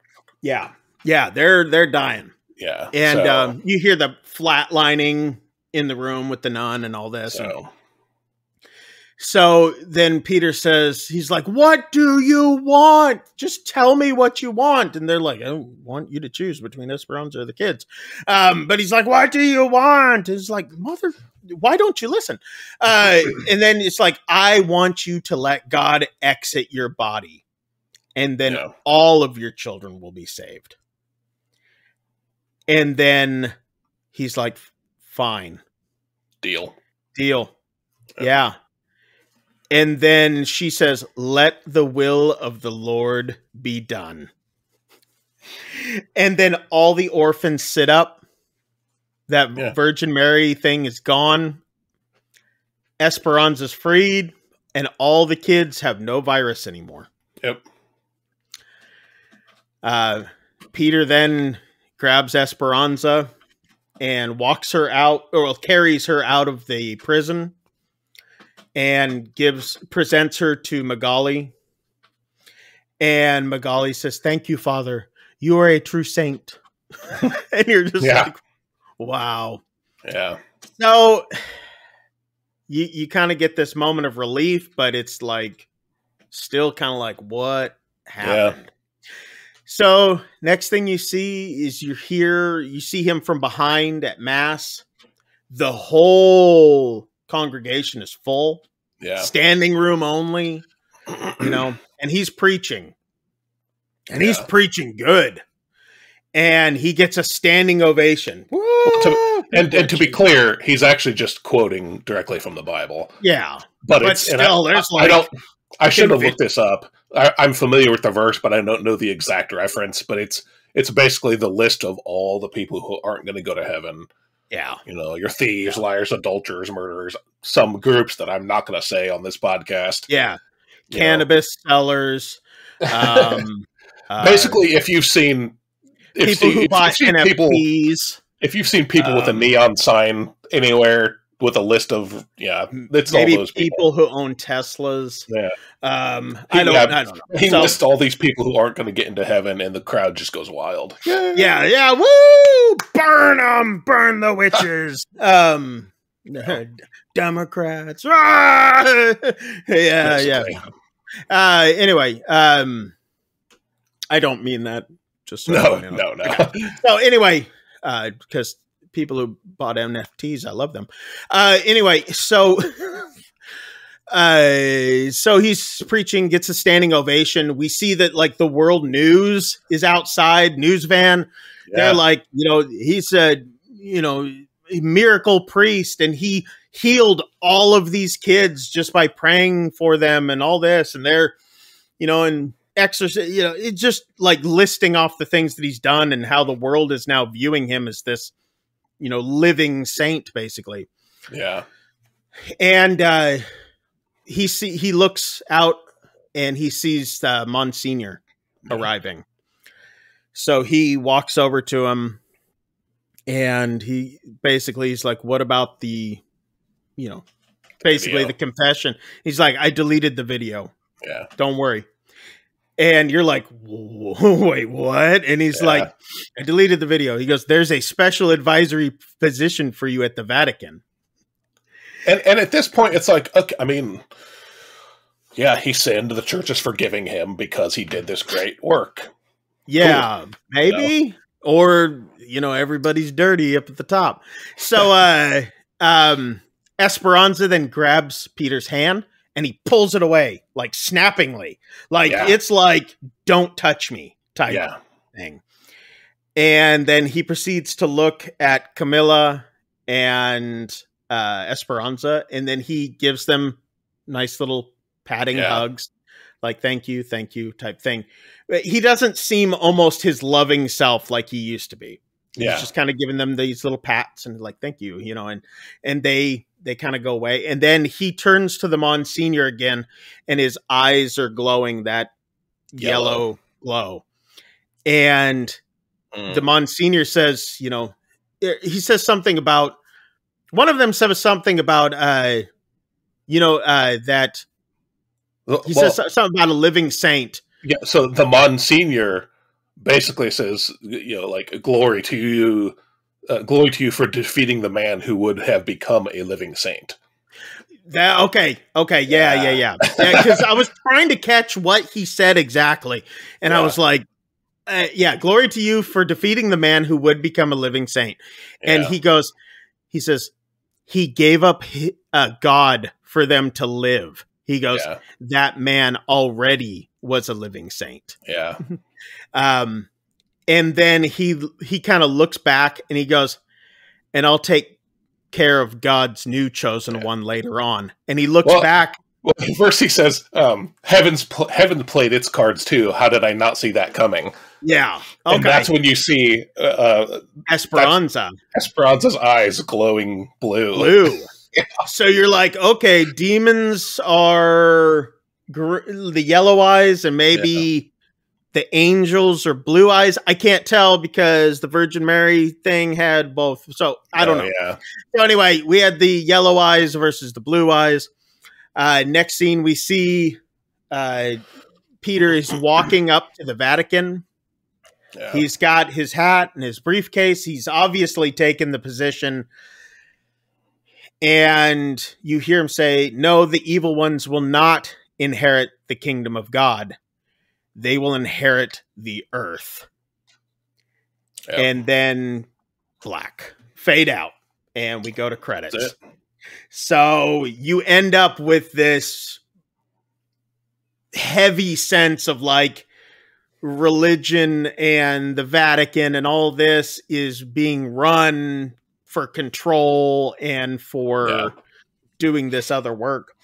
Yeah. Yeah, they're dying. Yeah. And you hear the flatlining in the room with the nun and all this. So then Peter says, he's like, what do you want? Just tell me what you want. And they're like, I want you to choose between Esperanza or the kids. But he's like, what do you want? It's like, mother, why don't you listen? And then it's like, I want you to let God exit your body. And then all of your children will be saved. And then he's like, fine. Deal. Yeah. And then she says, let the will of the Lord be done. And then all the orphans sit up. That Virgin Mary thing is gone. Esperanza's freed. And all the kids have no virus anymore. Yep. Peter then grabs Esperanza and walks her out, or carries her out of the prison. And presents her to Magali. And Magali says, thank you, Father. You are a true saint. And you're just like, wow. Yeah. So you kind of get this moment of relief, but it's like still kind of like, what happened? Yeah. So next thing you see is you see him from behind at Mass. The whole congregation is full. Standing room only, and he's preaching. And he's preaching good. And he gets a standing ovation. And to be clear, he's actually just quoting directly from the Bible. Yeah. But still, I should have looked this up. I'm familiar with the verse, but I don't know the exact reference. But it's basically the list of all the people who aren't going to go to heaven. Yeah. Your thieves, liars, adulterers, murderers, some groups that I'm not going to say on this podcast. Yeah. Cannabis sellers. Basically, if you've seen people who buy NFTs. If you've seen people with a neon sign anywhere with a list of, it's maybe all those people who own Teslas. Yeah. I don't know. He lists all these people who aren't going to get into heaven, and the crowd just goes wild. Yeah. Woo! Burn them! Burn the witches! Democrats. Yeah. Anyway, I don't mean that. Just no. Okay. So anyway, because people who bought NFTs, I love them. Anyway, so he's preaching, gets a standing ovation. We see that like the world news is outside, news van. Yeah. They're like, he's a, miracle priest, and he healed all of these kids just by praying for them and all this. And they're, and exorcise, it's just like listing off the things that he's done and how the world is now viewing him as this, living saint, basically. Yeah. And he looks out and he sees Monsignor arriving. So he walks over to him, and he's like, what about the, the confession? He's like, I deleted the video. Yeah. Don't worry. And you're like, wait, what? And he's like, I deleted the video. He goes, there's a special advisory position for you at the Vatican. And at this point, it's like, okay, I mean, he sinned. The church is forgiving him because he did this great work. Yeah, cool. Maybe. Or, everybody's dirty up at the top. So Esperanza then grabs Peter's hand and he pulls it away, like snappingly. It's like, don't touch me type thing. And then he proceeds to look at Camilla and Esperanza, and then he gives them nice little patting hugs, like thank you type thing. He doesn't seem almost his loving self like he used to be. He's just kind of giving them these little pats and like, thank you, you know, and they kind of go away. And then he turns to the Monsignor again, and his eyes are glowing that yellow glow. And the Monsignor says, you know, he says something about, one of them says something about, you know, that he says something about a living saint. Yeah. So the Monsignor basically says, you know, like, glory to you for defeating the man who would have become a living saint. Okay. Yeah. Because I was trying to catch what he said exactly. And I was like, yeah, glory to you for defeating the man who would become a living saint. And he says, he gave up God for them to live. He goes, that man already was a living saint. Yeah. And then he kind of looks back and he goes, and I'll take care of God's new chosen one later on. And he looks back. Well, first he says, heaven played its cards too. How did I not see that coming? Yeah. Okay. And that's when you see Esperanza's eyes glowing blue. Yeah. So you're like, okay, demons are the yellow eyes, and maybe the angels are blue eyes. I can't tell because the Virgin Mary thing had both. So I don't know. Yeah. So anyway, we had the yellow eyes versus the blue eyes. Next scene, we see Peter is walking up to the Vatican. Yeah. He's got his hat and his briefcase. He's obviously taken the position. And you hear him say, no, the evil ones will not inherit the kingdom of God. They will inherit the earth. Yep. And then black. Fade out. And we go to credits. So you end up with this heavy sense of like religion and the Vatican and all this is being run for control and for doing this other work.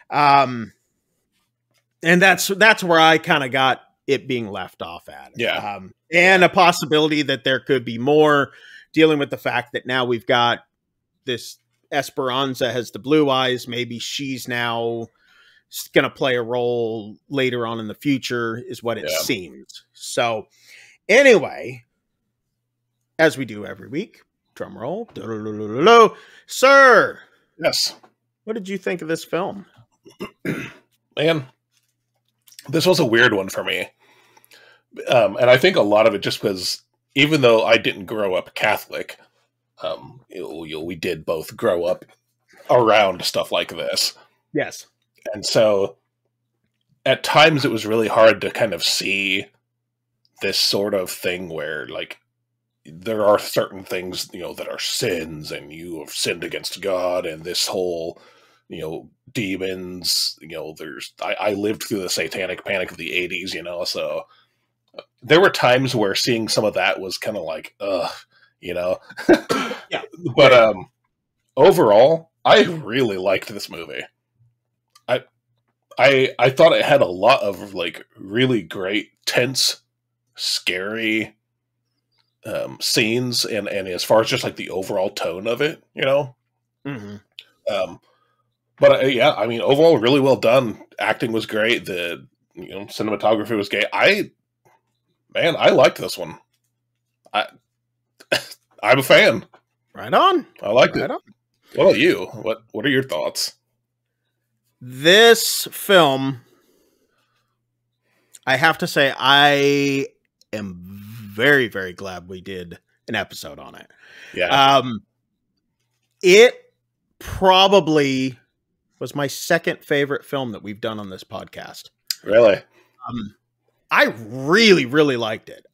And that's where I kind of got it being left off at. Yeah. And a possibility that there could be more, dealing with the fact that now we've got this Esperanza has the blue eyes. Maybe she's now going to play a role later on in the future is what it seems. So anyway, as we do every week, drum roll. Sir. Yes. What did you think of this film? Man, this was a weird one for me. And I think a lot of it just because even though I didn't grow up Catholic, we did both grow up around stuff like this. Yes. And so at times it was really hard to kind of see this sort of thing where like there are certain things, you know, that are sins and you have sinned against God and this whole, you know, demons, you know, I lived through the satanic panic of the 80s, you know, so there were times where seeing some of that was kind of like, ugh, you know. Yeah. But overall, I really liked this movie. I thought it had a lot of like really great, tense, scary scenes, and as far as just like the overall tone of it, you know. Mm-hmm. But yeah, I mean, overall, really well done. Acting was great. The cinematography was great. I liked this one. I'm a fan. Right on. I liked it. On. What about you? What are your thoughts? This film, I have to say, I am very, very glad we did an episode on it. Yeah. It probably was my second favorite film that we've done on this podcast. Really? I really, really liked it.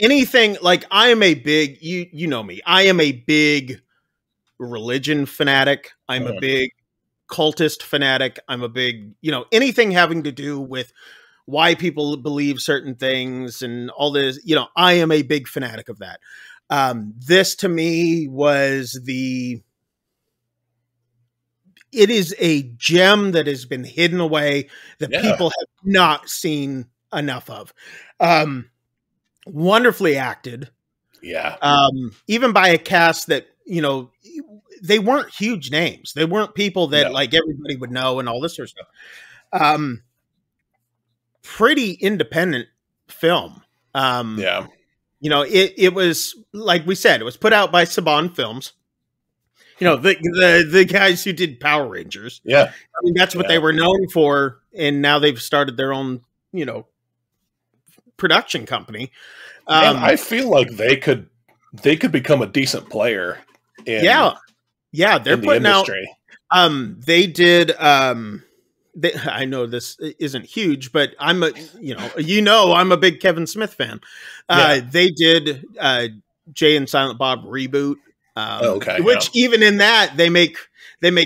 Anything like I am a big, you know me, I am a big religion fanatic. I'm a big cultist fanatic. I'm a big, anything having to do with why people believe certain things and all this, I am a big fanatic of that. This to me was it is a gem that has been hidden away that people have not seen enough of. Wonderfully acted. Yeah. Even by a cast that, you know, they weren't huge names. They weren't people that like everybody would know and all this sort of stuff. Pretty independent film. Yeah. You know, it was, like we said, it was put out by Saban Films. You know, the guys who did Power Rangers. Yeah. I mean, that's what they were known for, and now they've started their own, you know, production company. And I feel like they could become a decent player. They're putting out. They did. I know this isn't huge, but I'm I'm a big Kevin Smith fan. They did Jay and Silent Bob reboot. Which even in that they make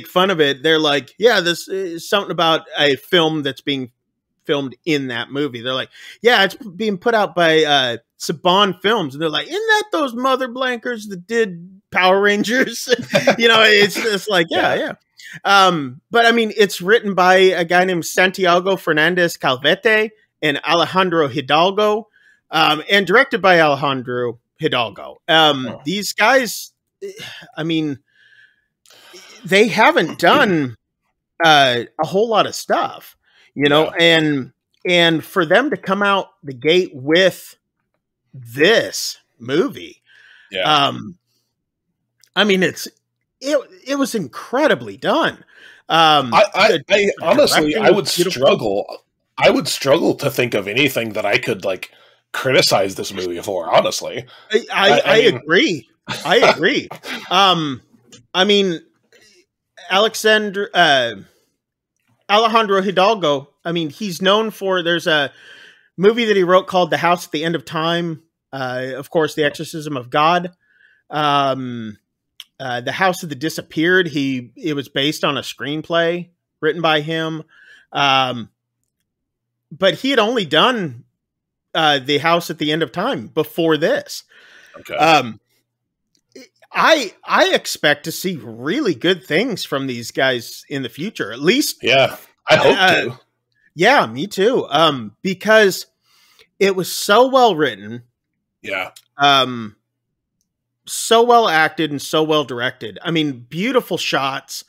fun of it. They're like, yeah, this is something about a film that's being filmed in that movie. They're like, yeah, it's being put out by Saban Films, and they're like, isn't that those mother blankers that did Power Rangers? You know, it's just like, yeah. But I mean, it's written by a guy named Santiago Fernandez Calvete and Alejandro Hidalgo, and directed by Alejandro Hidalgo. These guys, I mean, they haven't done a whole lot of stuff, you know, and for them to come out the gate with this movie, I mean, it was incredibly done. I honestly, I would struggle. I would struggle to think of anything that I could like criticize this movie for. Honestly, I agree. I agree. I mean, Alejandro Hidalgo, I mean, he's known for, there's a movie that he wrote called The House at the End of Time. Of course, The Exorcism of God. The House of the Disappeared. It was based on a screenplay written by him. But he had only done The House at the End of Time before this. Okay. I expect to see really good things from these guys in the future. At least, yeah, I hope to. Yeah, me too. Because it was so well written. Yeah. So well acted and so well directed. I mean, beautiful shots.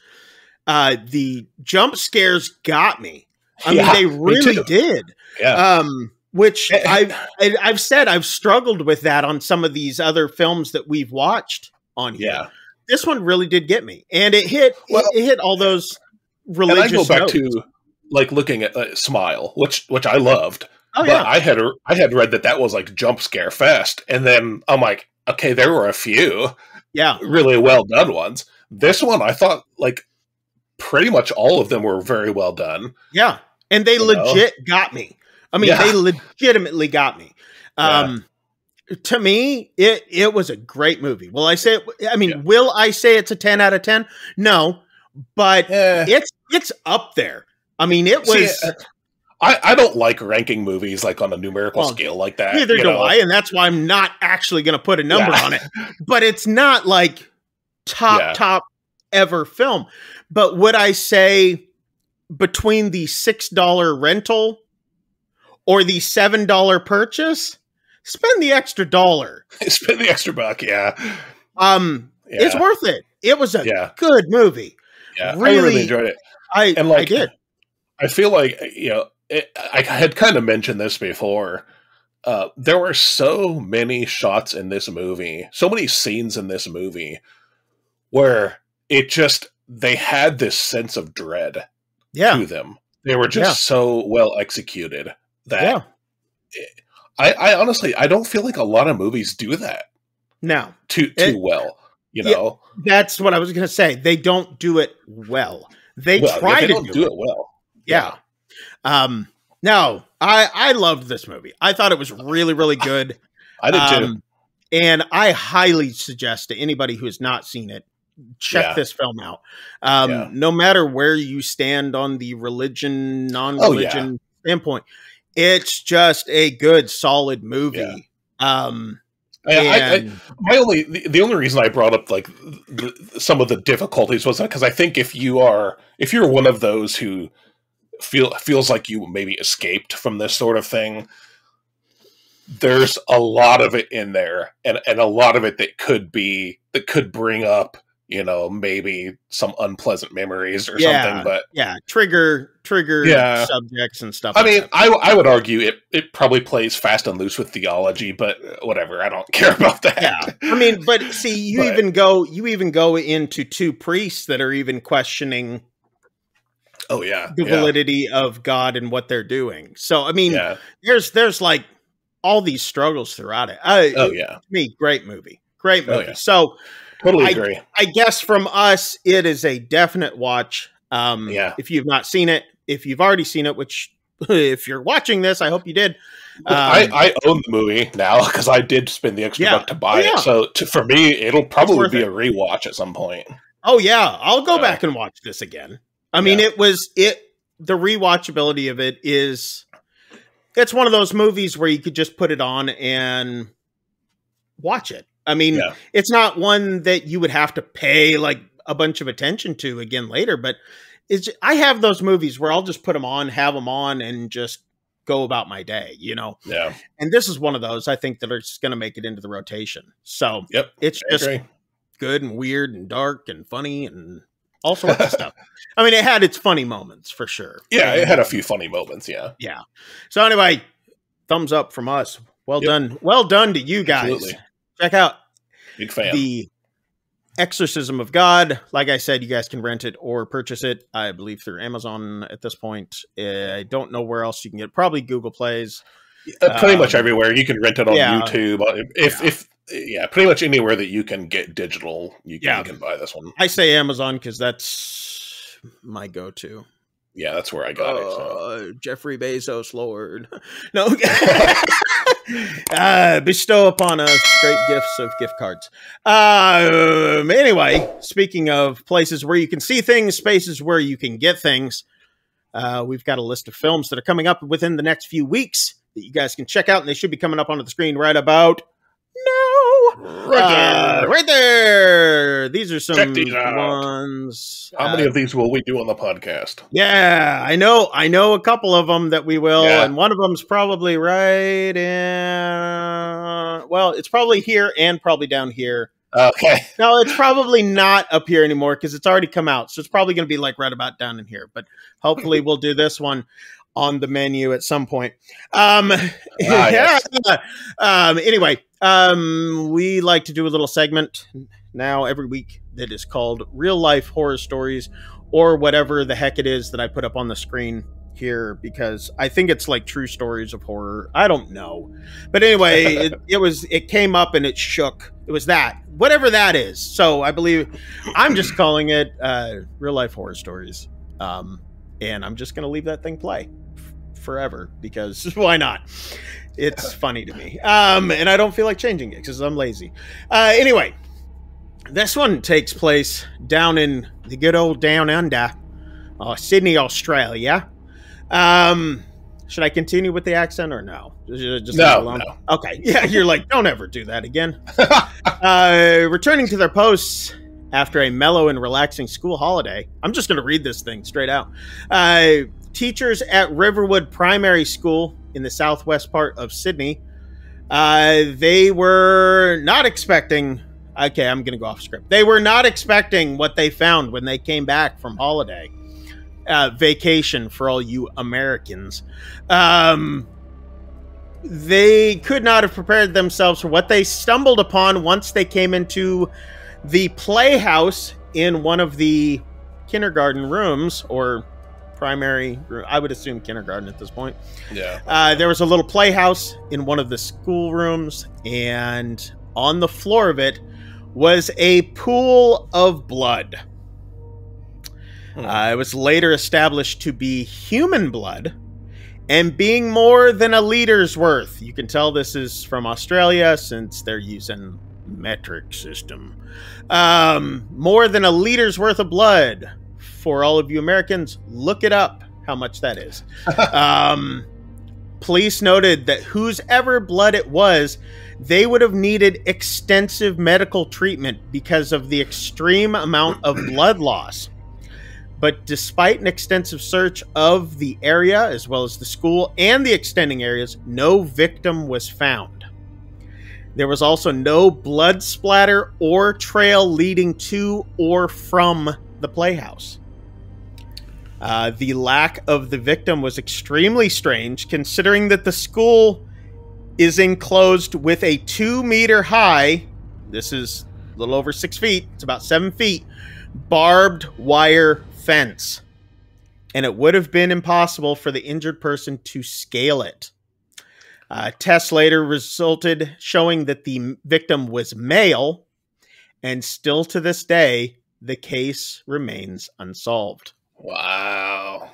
The jump scares got me. I mean, they really did. Yeah. Which I've said I've struggled with that on some of these other films that we've watched on here. Yeah. This one really did get me, and it hit all those religious. And I go back notes. to like looking at Smile, which I loved. Oh, but yeah. I had read that was like jump scare fest, and then I'm like, okay, there were a few, really well done ones. This one, I thought like pretty much all of them were very well done. Yeah, and they got me. I mean, they legitimately got me. To me, it was a great movie. Will I say it? I mean, will I say it's a 10 out of 10? No, but it's up there. I mean, it was. See, I don't like ranking movies like on a numerical scale like that. Neither do I, and that's why I'm not actually going to put a number on it. But it's not like top ever film. But would I say between the $6 rental or the $7 purchase, spend the extra $1. Spend the extra $1, It's worth it. It was a good movie. Yeah, really, I really enjoyed it. I did. I feel like, I had kind of mentioned this before. There were so many shots in this movie, so many scenes in this movie where they had this sense of dread to them. They were just so well executed that I honestly, I don't feel like a lot of movies do that. No. Too well, you know? That's what I was going to say. They don't do it well. They try to do it well. Yeah. No, I loved this movie. I thought it was really, really good. I did too. And I highly suggest to anybody who has not seen it, check this film out. No matter where you stand on the religion, non-religion standpoint, it's just a good, solid movie. The only reason I brought up like some of the difficulties was because I think if you're one of those who feels like you maybe escaped from this sort of thing, there's a lot of it in there, and a lot of it that could bring up, maybe some unpleasant memories or something. But trigger subjects and stuff. I mean, I would argue it probably plays fast and loose with theology, but whatever. I don't care about that. Yeah, I mean, but see, you even go into two priests that are even questioning. Oh yeah, the validity of God and what they're doing. So I mean, there's like all these struggles throughout it. To me, great movie. So totally agree. I guess from us, it is a definite watch. If you've not seen it, if you've already seen it, which if you're watching this, I hope you did. I own the movie now because I did spend the extra buck to buy it. So for me, it'll probably be a rewatch at some point. Oh yeah, I'll go back and watch this again. I mean, the rewatchability of it it's one of those movies where you could just put it on and watch it. I mean, it's not one that you would have to pay like a bunch of attention to again later, but I have those movies where I'll just put them on, have them on, and just go about my day, Yeah. And this is one of those, I think, that are just going to make it into the rotation. So it's just good and weird and dark and funny and all sorts of stuff. I mean, it had its funny moments for sure. Yeah, it had a few funny moments. Yeah. So anyway, thumbs up from us. Well done. Well done to you guys. Absolutely. Check out Big fan. The Exorcism of God. Like I said, you guys can rent it or purchase it, I believe, through Amazon at this point. I don't know where else you can get it. Probably Google Plays. Pretty much everywhere. You can rent it on YouTube. If pretty much anywhere that you can get digital, you can buy this one. I say Amazon because that's my go-to. Yeah, that's where I got it. So. Jeffrey Bezos, Lord. No. Bestow upon us great gifts of gift cards. Anyway, speaking of places where you can see things, spaces where you can get things, we've got a list of films that are coming up within the next few weeks that you guys can check out, and they should be coming up onto the screen right about right there. These are some ones. How many of these will we do on the podcast? Yeah, I know a couple of them that we will, and one of them's probably right in. Well, it's probably here and probably down here. Okay. No, it's probably not up here anymore because it's already come out, so it's probably going to be like right about down in here. But hopefully, we'll do this one on the menu at some point. Anyway, we like to do a little segment now every week that is called Real Life Horror Stories, or whatever the heck it is that I put up on the screen here, because I think it's like true stories of horror. I don't know. But anyway, it came up and it shook. It was that. Whatever that is. So I believe I'm just calling it Real Life Horror Stories. And I'm just going to leave that thing play forever because why not? It's funny to me. And I don't feel like changing it because I'm lazy. Anyway, this one takes place down in the good old Down Under, Sydney, Australia. Should I continue with the accent or no? Just no. Okay. Yeah, you're like, don't ever do that again. Returning to their posts after a mellow and relaxing school holiday. I'm just going to read this thing straight out. Teachers at Riverwood Primary School in the southwest part of Sydney, they were not expecting... Okay, I'm going to go off script. They were not expecting what they found when they came back from holiday. Vacation for all you Americans. They could not have prepared themselves for what they stumbled upon once they came into the playhouse in one of the kindergarten rooms, or primary, I would assume kindergarten at this point. Yeah. There was a little playhouse in one of the school rooms, and on the floor of it was a pool of blood. It was later established to be human blood, and being more than a liter's worth. You can tell this is from Australia since they're using metric system. More than a liter's worth of blood. For all of you Americans, look it up how much that is. Police noted that whosever blood it was, they would have needed extensive medical treatment because of the extreme amount of blood loss. But despite an extensive search of the area, as well as the school and the extending areas, no victim was found. There was also no blood splatter or trail leading to or from the playhouse. The lack of the victim was extremely strange, considering that the school is enclosed with a 2-meter high, this is a little over 6 feet, it's about 7 feet, barbed wire fence. And it would have been impossible for the injured person to scale it. Tests later resulted showing that the victim was male, and still to this day, the case remains unsolved. Wow.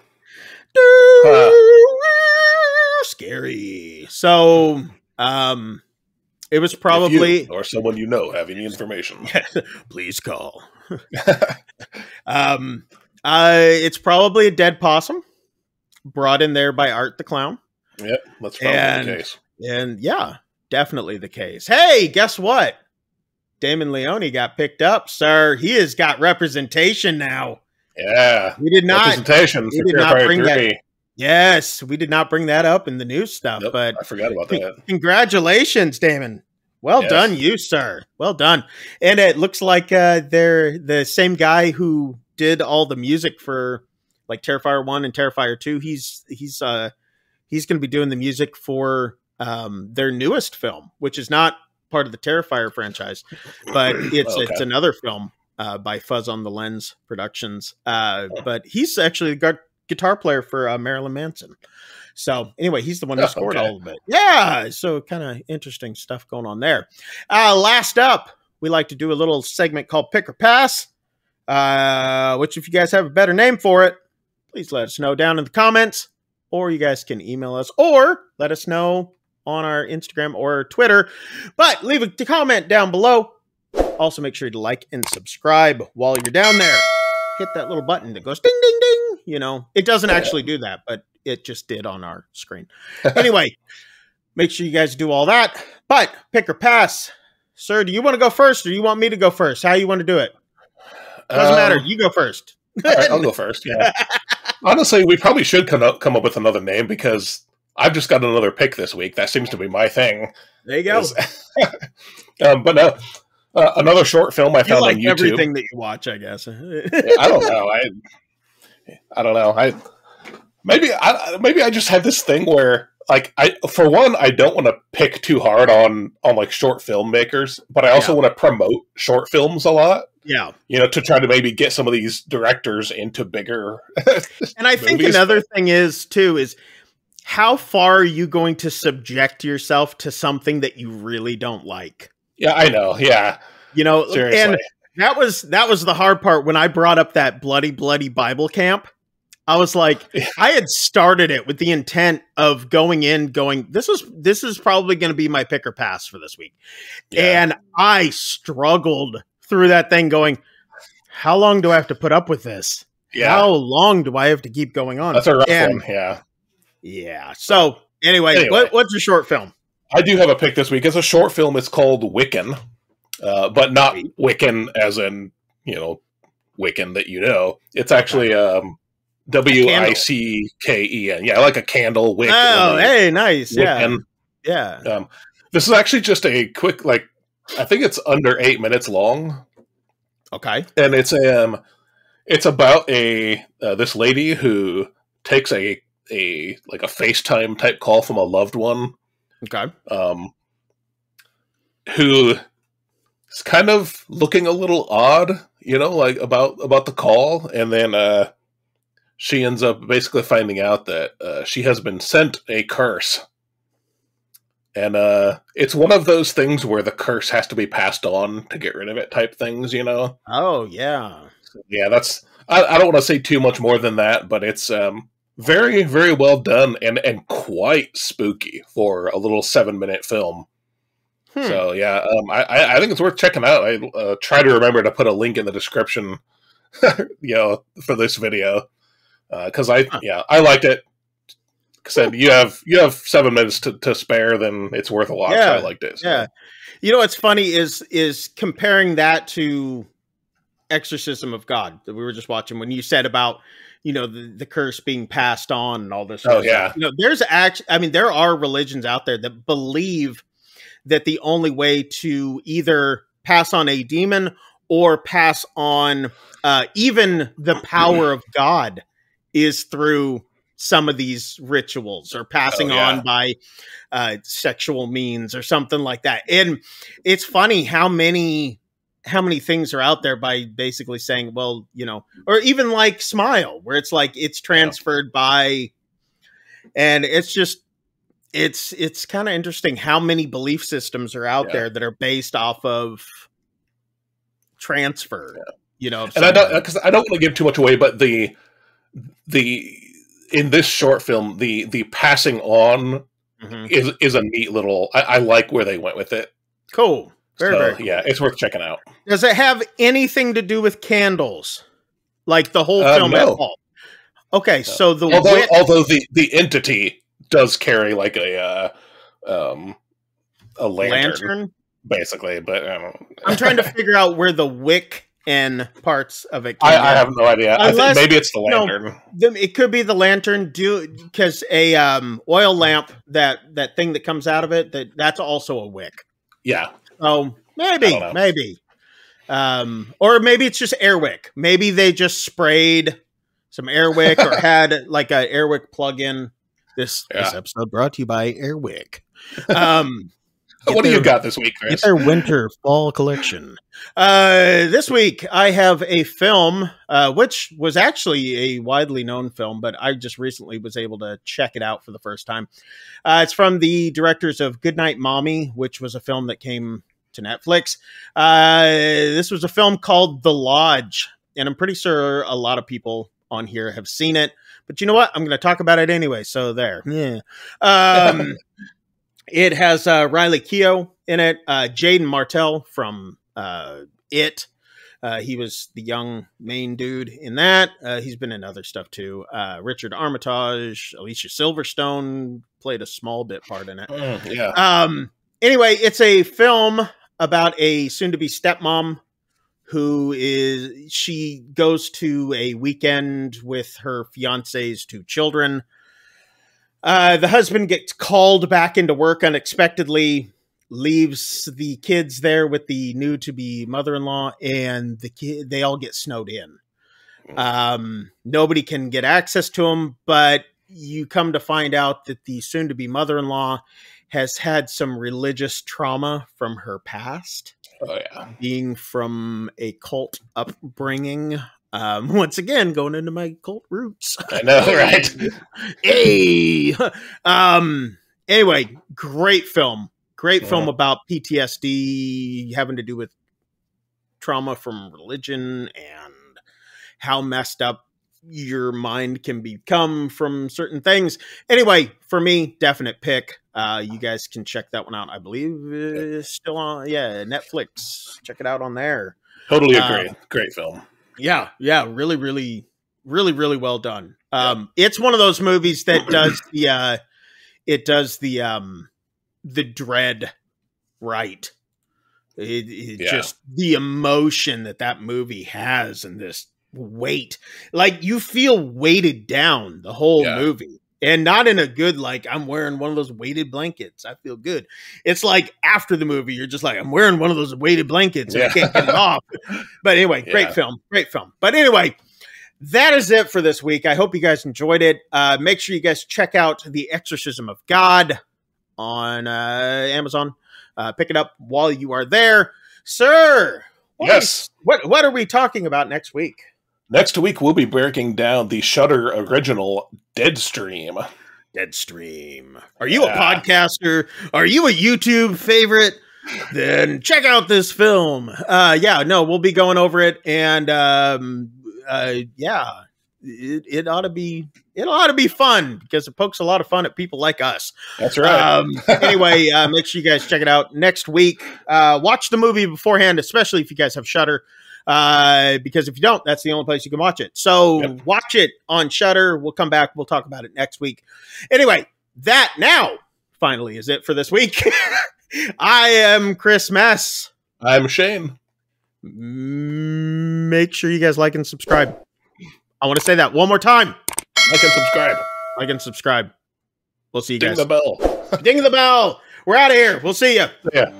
Scary. So, it was probably... If you or someone you know have any information, please call. It's probably a dead possum brought in there by Art the Clown. Yep, that's probably the case. And yeah, definitely the case. Hey, guess what? Damon Leone got picked up, sir. He has got representation now. Yeah, we did not. Representation. We did not bring that. Yes, we did not bring that up in the news stuff. Nope, but I forgot about that. Congratulations, Damon. Well done, you sir. Well done. And it looks like they're the same guy who did all the music for like Terrifier 1 and Terrifier 2. He's going to be doing the music for their newest film, which is not part of the Terrifier franchise, but it's another film by Fuzz on the Lens Productions. But he's actually the guitar player for Marilyn Manson. So anyway, he's the one who scored all of it. Yeah, so kind of interesting stuff going on there. Last up, we like to do a little segment called Pick or Pass, which if you guys have a better name for it, please let us know down in the comments, or you guys can email us or let us know on our Instagram or Twitter. But leave a comment down below. Also, make sure to like and subscribe while you're down there. Hit that little button that goes ding, ding, ding. You know, it doesn't actually do that, but it just did on our screen. Anyway, make sure you guys do all that. But pick or pass. Sir, do you want to go first or do you want me to go first? How you want to do it? Doesn't matter. You go first. All right, I'll go first. Yeah. Honestly, we probably should come up with another name because I've just got another pick this week. That seems to be my thing. There you go. But no, another short film I found on YouTube. Everything that you watch, I guess. I don't know. I don't know. Maybe I just have this thing where, like, for one, I don't want to pick too hard on like short filmmakers, but I also want to promote short films a lot. Yeah, you know, to try to maybe get some of these directors into bigger. And I think another thing is how far are you going to subject yourself to something that you really don't like? Yeah, I know. Yeah, you know, seriously. And that was the hard part when I brought up that bloody Bible camp. I was like, I had started it with the intent of going, this is probably going to be my pick or pass for this week. Yeah. And I struggled through that thing going, how long do I have to put up with this? Yeah. How long do I have to keep going on? That's a rough one. Yeah. Yeah. So anyway. What's your short film? I do have a pick this week. It's a short film. It's called Wicken, but not Wicken as in, you know, Wicken that you know. It's actually Wicken. Yeah, like a candle wick. Oh, hey, nice. Wicken. Yeah. This is actually just a quick, like, I think it's under 8 minutes long. Okay. And it's about this lady who takes a FaceTime type call from a loved one. Okay. Who is kind of looking a little odd, you know, like about the call, and then she ends up basically finding out that she has been sent a curse. And it's one of those things where the curse has to be passed on to get rid of it type things, you know? Oh, yeah. Yeah, that's... I don't want to say too much more than that, but it's very, very well done and quite spooky for a little 7-minute film. So, yeah, I think it's worth checking out. I try to remember to put a link in the description, you know, for this video. Because I liked it. Said you have 7 minutes to spare, then it's worth a watch. I liked it. So. Yeah, you know what's funny is comparing that to Exorcism of God that we were just watching, when you said about, the curse being passed on and all this. Oh, yeah. Stuff. There's there are religions out there that believe that the only way to either pass on a demon or pass on even the power of God is through some of these rituals, or passing on by sexual means or something like that. And it's funny how many things are out there by basically saying, well, or even like Smile, where it's like it's transferred by, and it's just, it's kind of interesting how many belief systems are out there that are based off of transfer, And I don't want to give too much away, but the in this short film, the passing on is a neat little. I like where they went with it. Cool. Very cool. Yeah, it's worth checking out. Does it have anything to do with candles, like the whole film at all? Okay, no. So although the entity does carry like a lantern, basically, but I'm trying to figure out where the wick and parts of it came I have no idea. I think maybe it's the lantern. It could be the lantern, because a oil lamp, that thing that comes out of it, that's also a wick. Yeah. Oh, maybe. Or maybe it's just Airwick. Maybe they just sprayed some Airwick or had like a Airwick plug-in. This episode brought to you by Airwick. What do you got this week, Chris? Get their winter fall collection. This week I have a film, which was actually a widely known film, but I just recently was able to check it out for the first time. It's from the directors of Goodnight Mommy, which was a film that came to Netflix. This was a film called The Lodge, and I'm pretty sure a lot of people on here have seen it, but you know what? I'm going to talk about it anyway, so there. Yeah. It has Riley Keough in it, Jaden Martell from It. He was the young main dude in that. He's been in other stuff too. Richard Armitage, Alicia Silverstone played a small bit part in it. Anyway, it's a film about a soon-to-be stepmom she goes to a weekend with her fiance's 2 children. The husband gets called back into work unexpectedly, leaves the kids there with the new-to-be mother-in-law, and they all get snowed in. Nobody can get access to them, but you come to find out that the soon-to-be mother-in-law has had some religious trauma from her past. Oh, yeah. Being from a cult upbringing. Once again, going into my cult roots. I know, right? Hey! Anyway, great film. Great film about PTSD having to do with trauma from religion and how messed up your mind can become from certain things. Anyway, for me, definite pick. You guys can check that one out. I believe it's still on, Netflix. Check it out on there. Totally agree. Great film. Yeah, really, really, really, really well done. It's one of those movies that does the dread right. Just the emotion that movie has, and this weight, like you feel weighted down the whole movie, and not in a good, like I'm wearing one of those weighted blankets, I feel good. It's like after the movie, you're just like, I'm wearing one of those weighted blankets and I can't get it off. But anyway, great film. But anyway, that is it for this week. I hope you guys enjoyed it. Make sure you guys check out The Exorcism of God on Amazon. Pick it up while you are there. Sir, what are we talking about next week? Next week, we'll be breaking down the Shudder original Deadstream. Are you a podcaster? Are you a YouTube favorite? Then check out this film. We'll be going over it, and it ought to be fun, because it pokes a lot of fun at people like us. That's right. Anyway, make sure you guys check it out next week. Watch the movie beforehand, especially if you guys have Shudder. Because if you don't, that's the only place you can watch it. So watch it on Shudder. We'll come back. We'll talk about it next week. Anyway, that now finally is it for this week. I am Chris Mess. I'm Shane. Make sure you guys like and subscribe. I want to say that one more time. Like and subscribe. Like and subscribe. We'll see you guys. Ding the bell. Ding the bell. We're out of here. We'll see you. Yeah.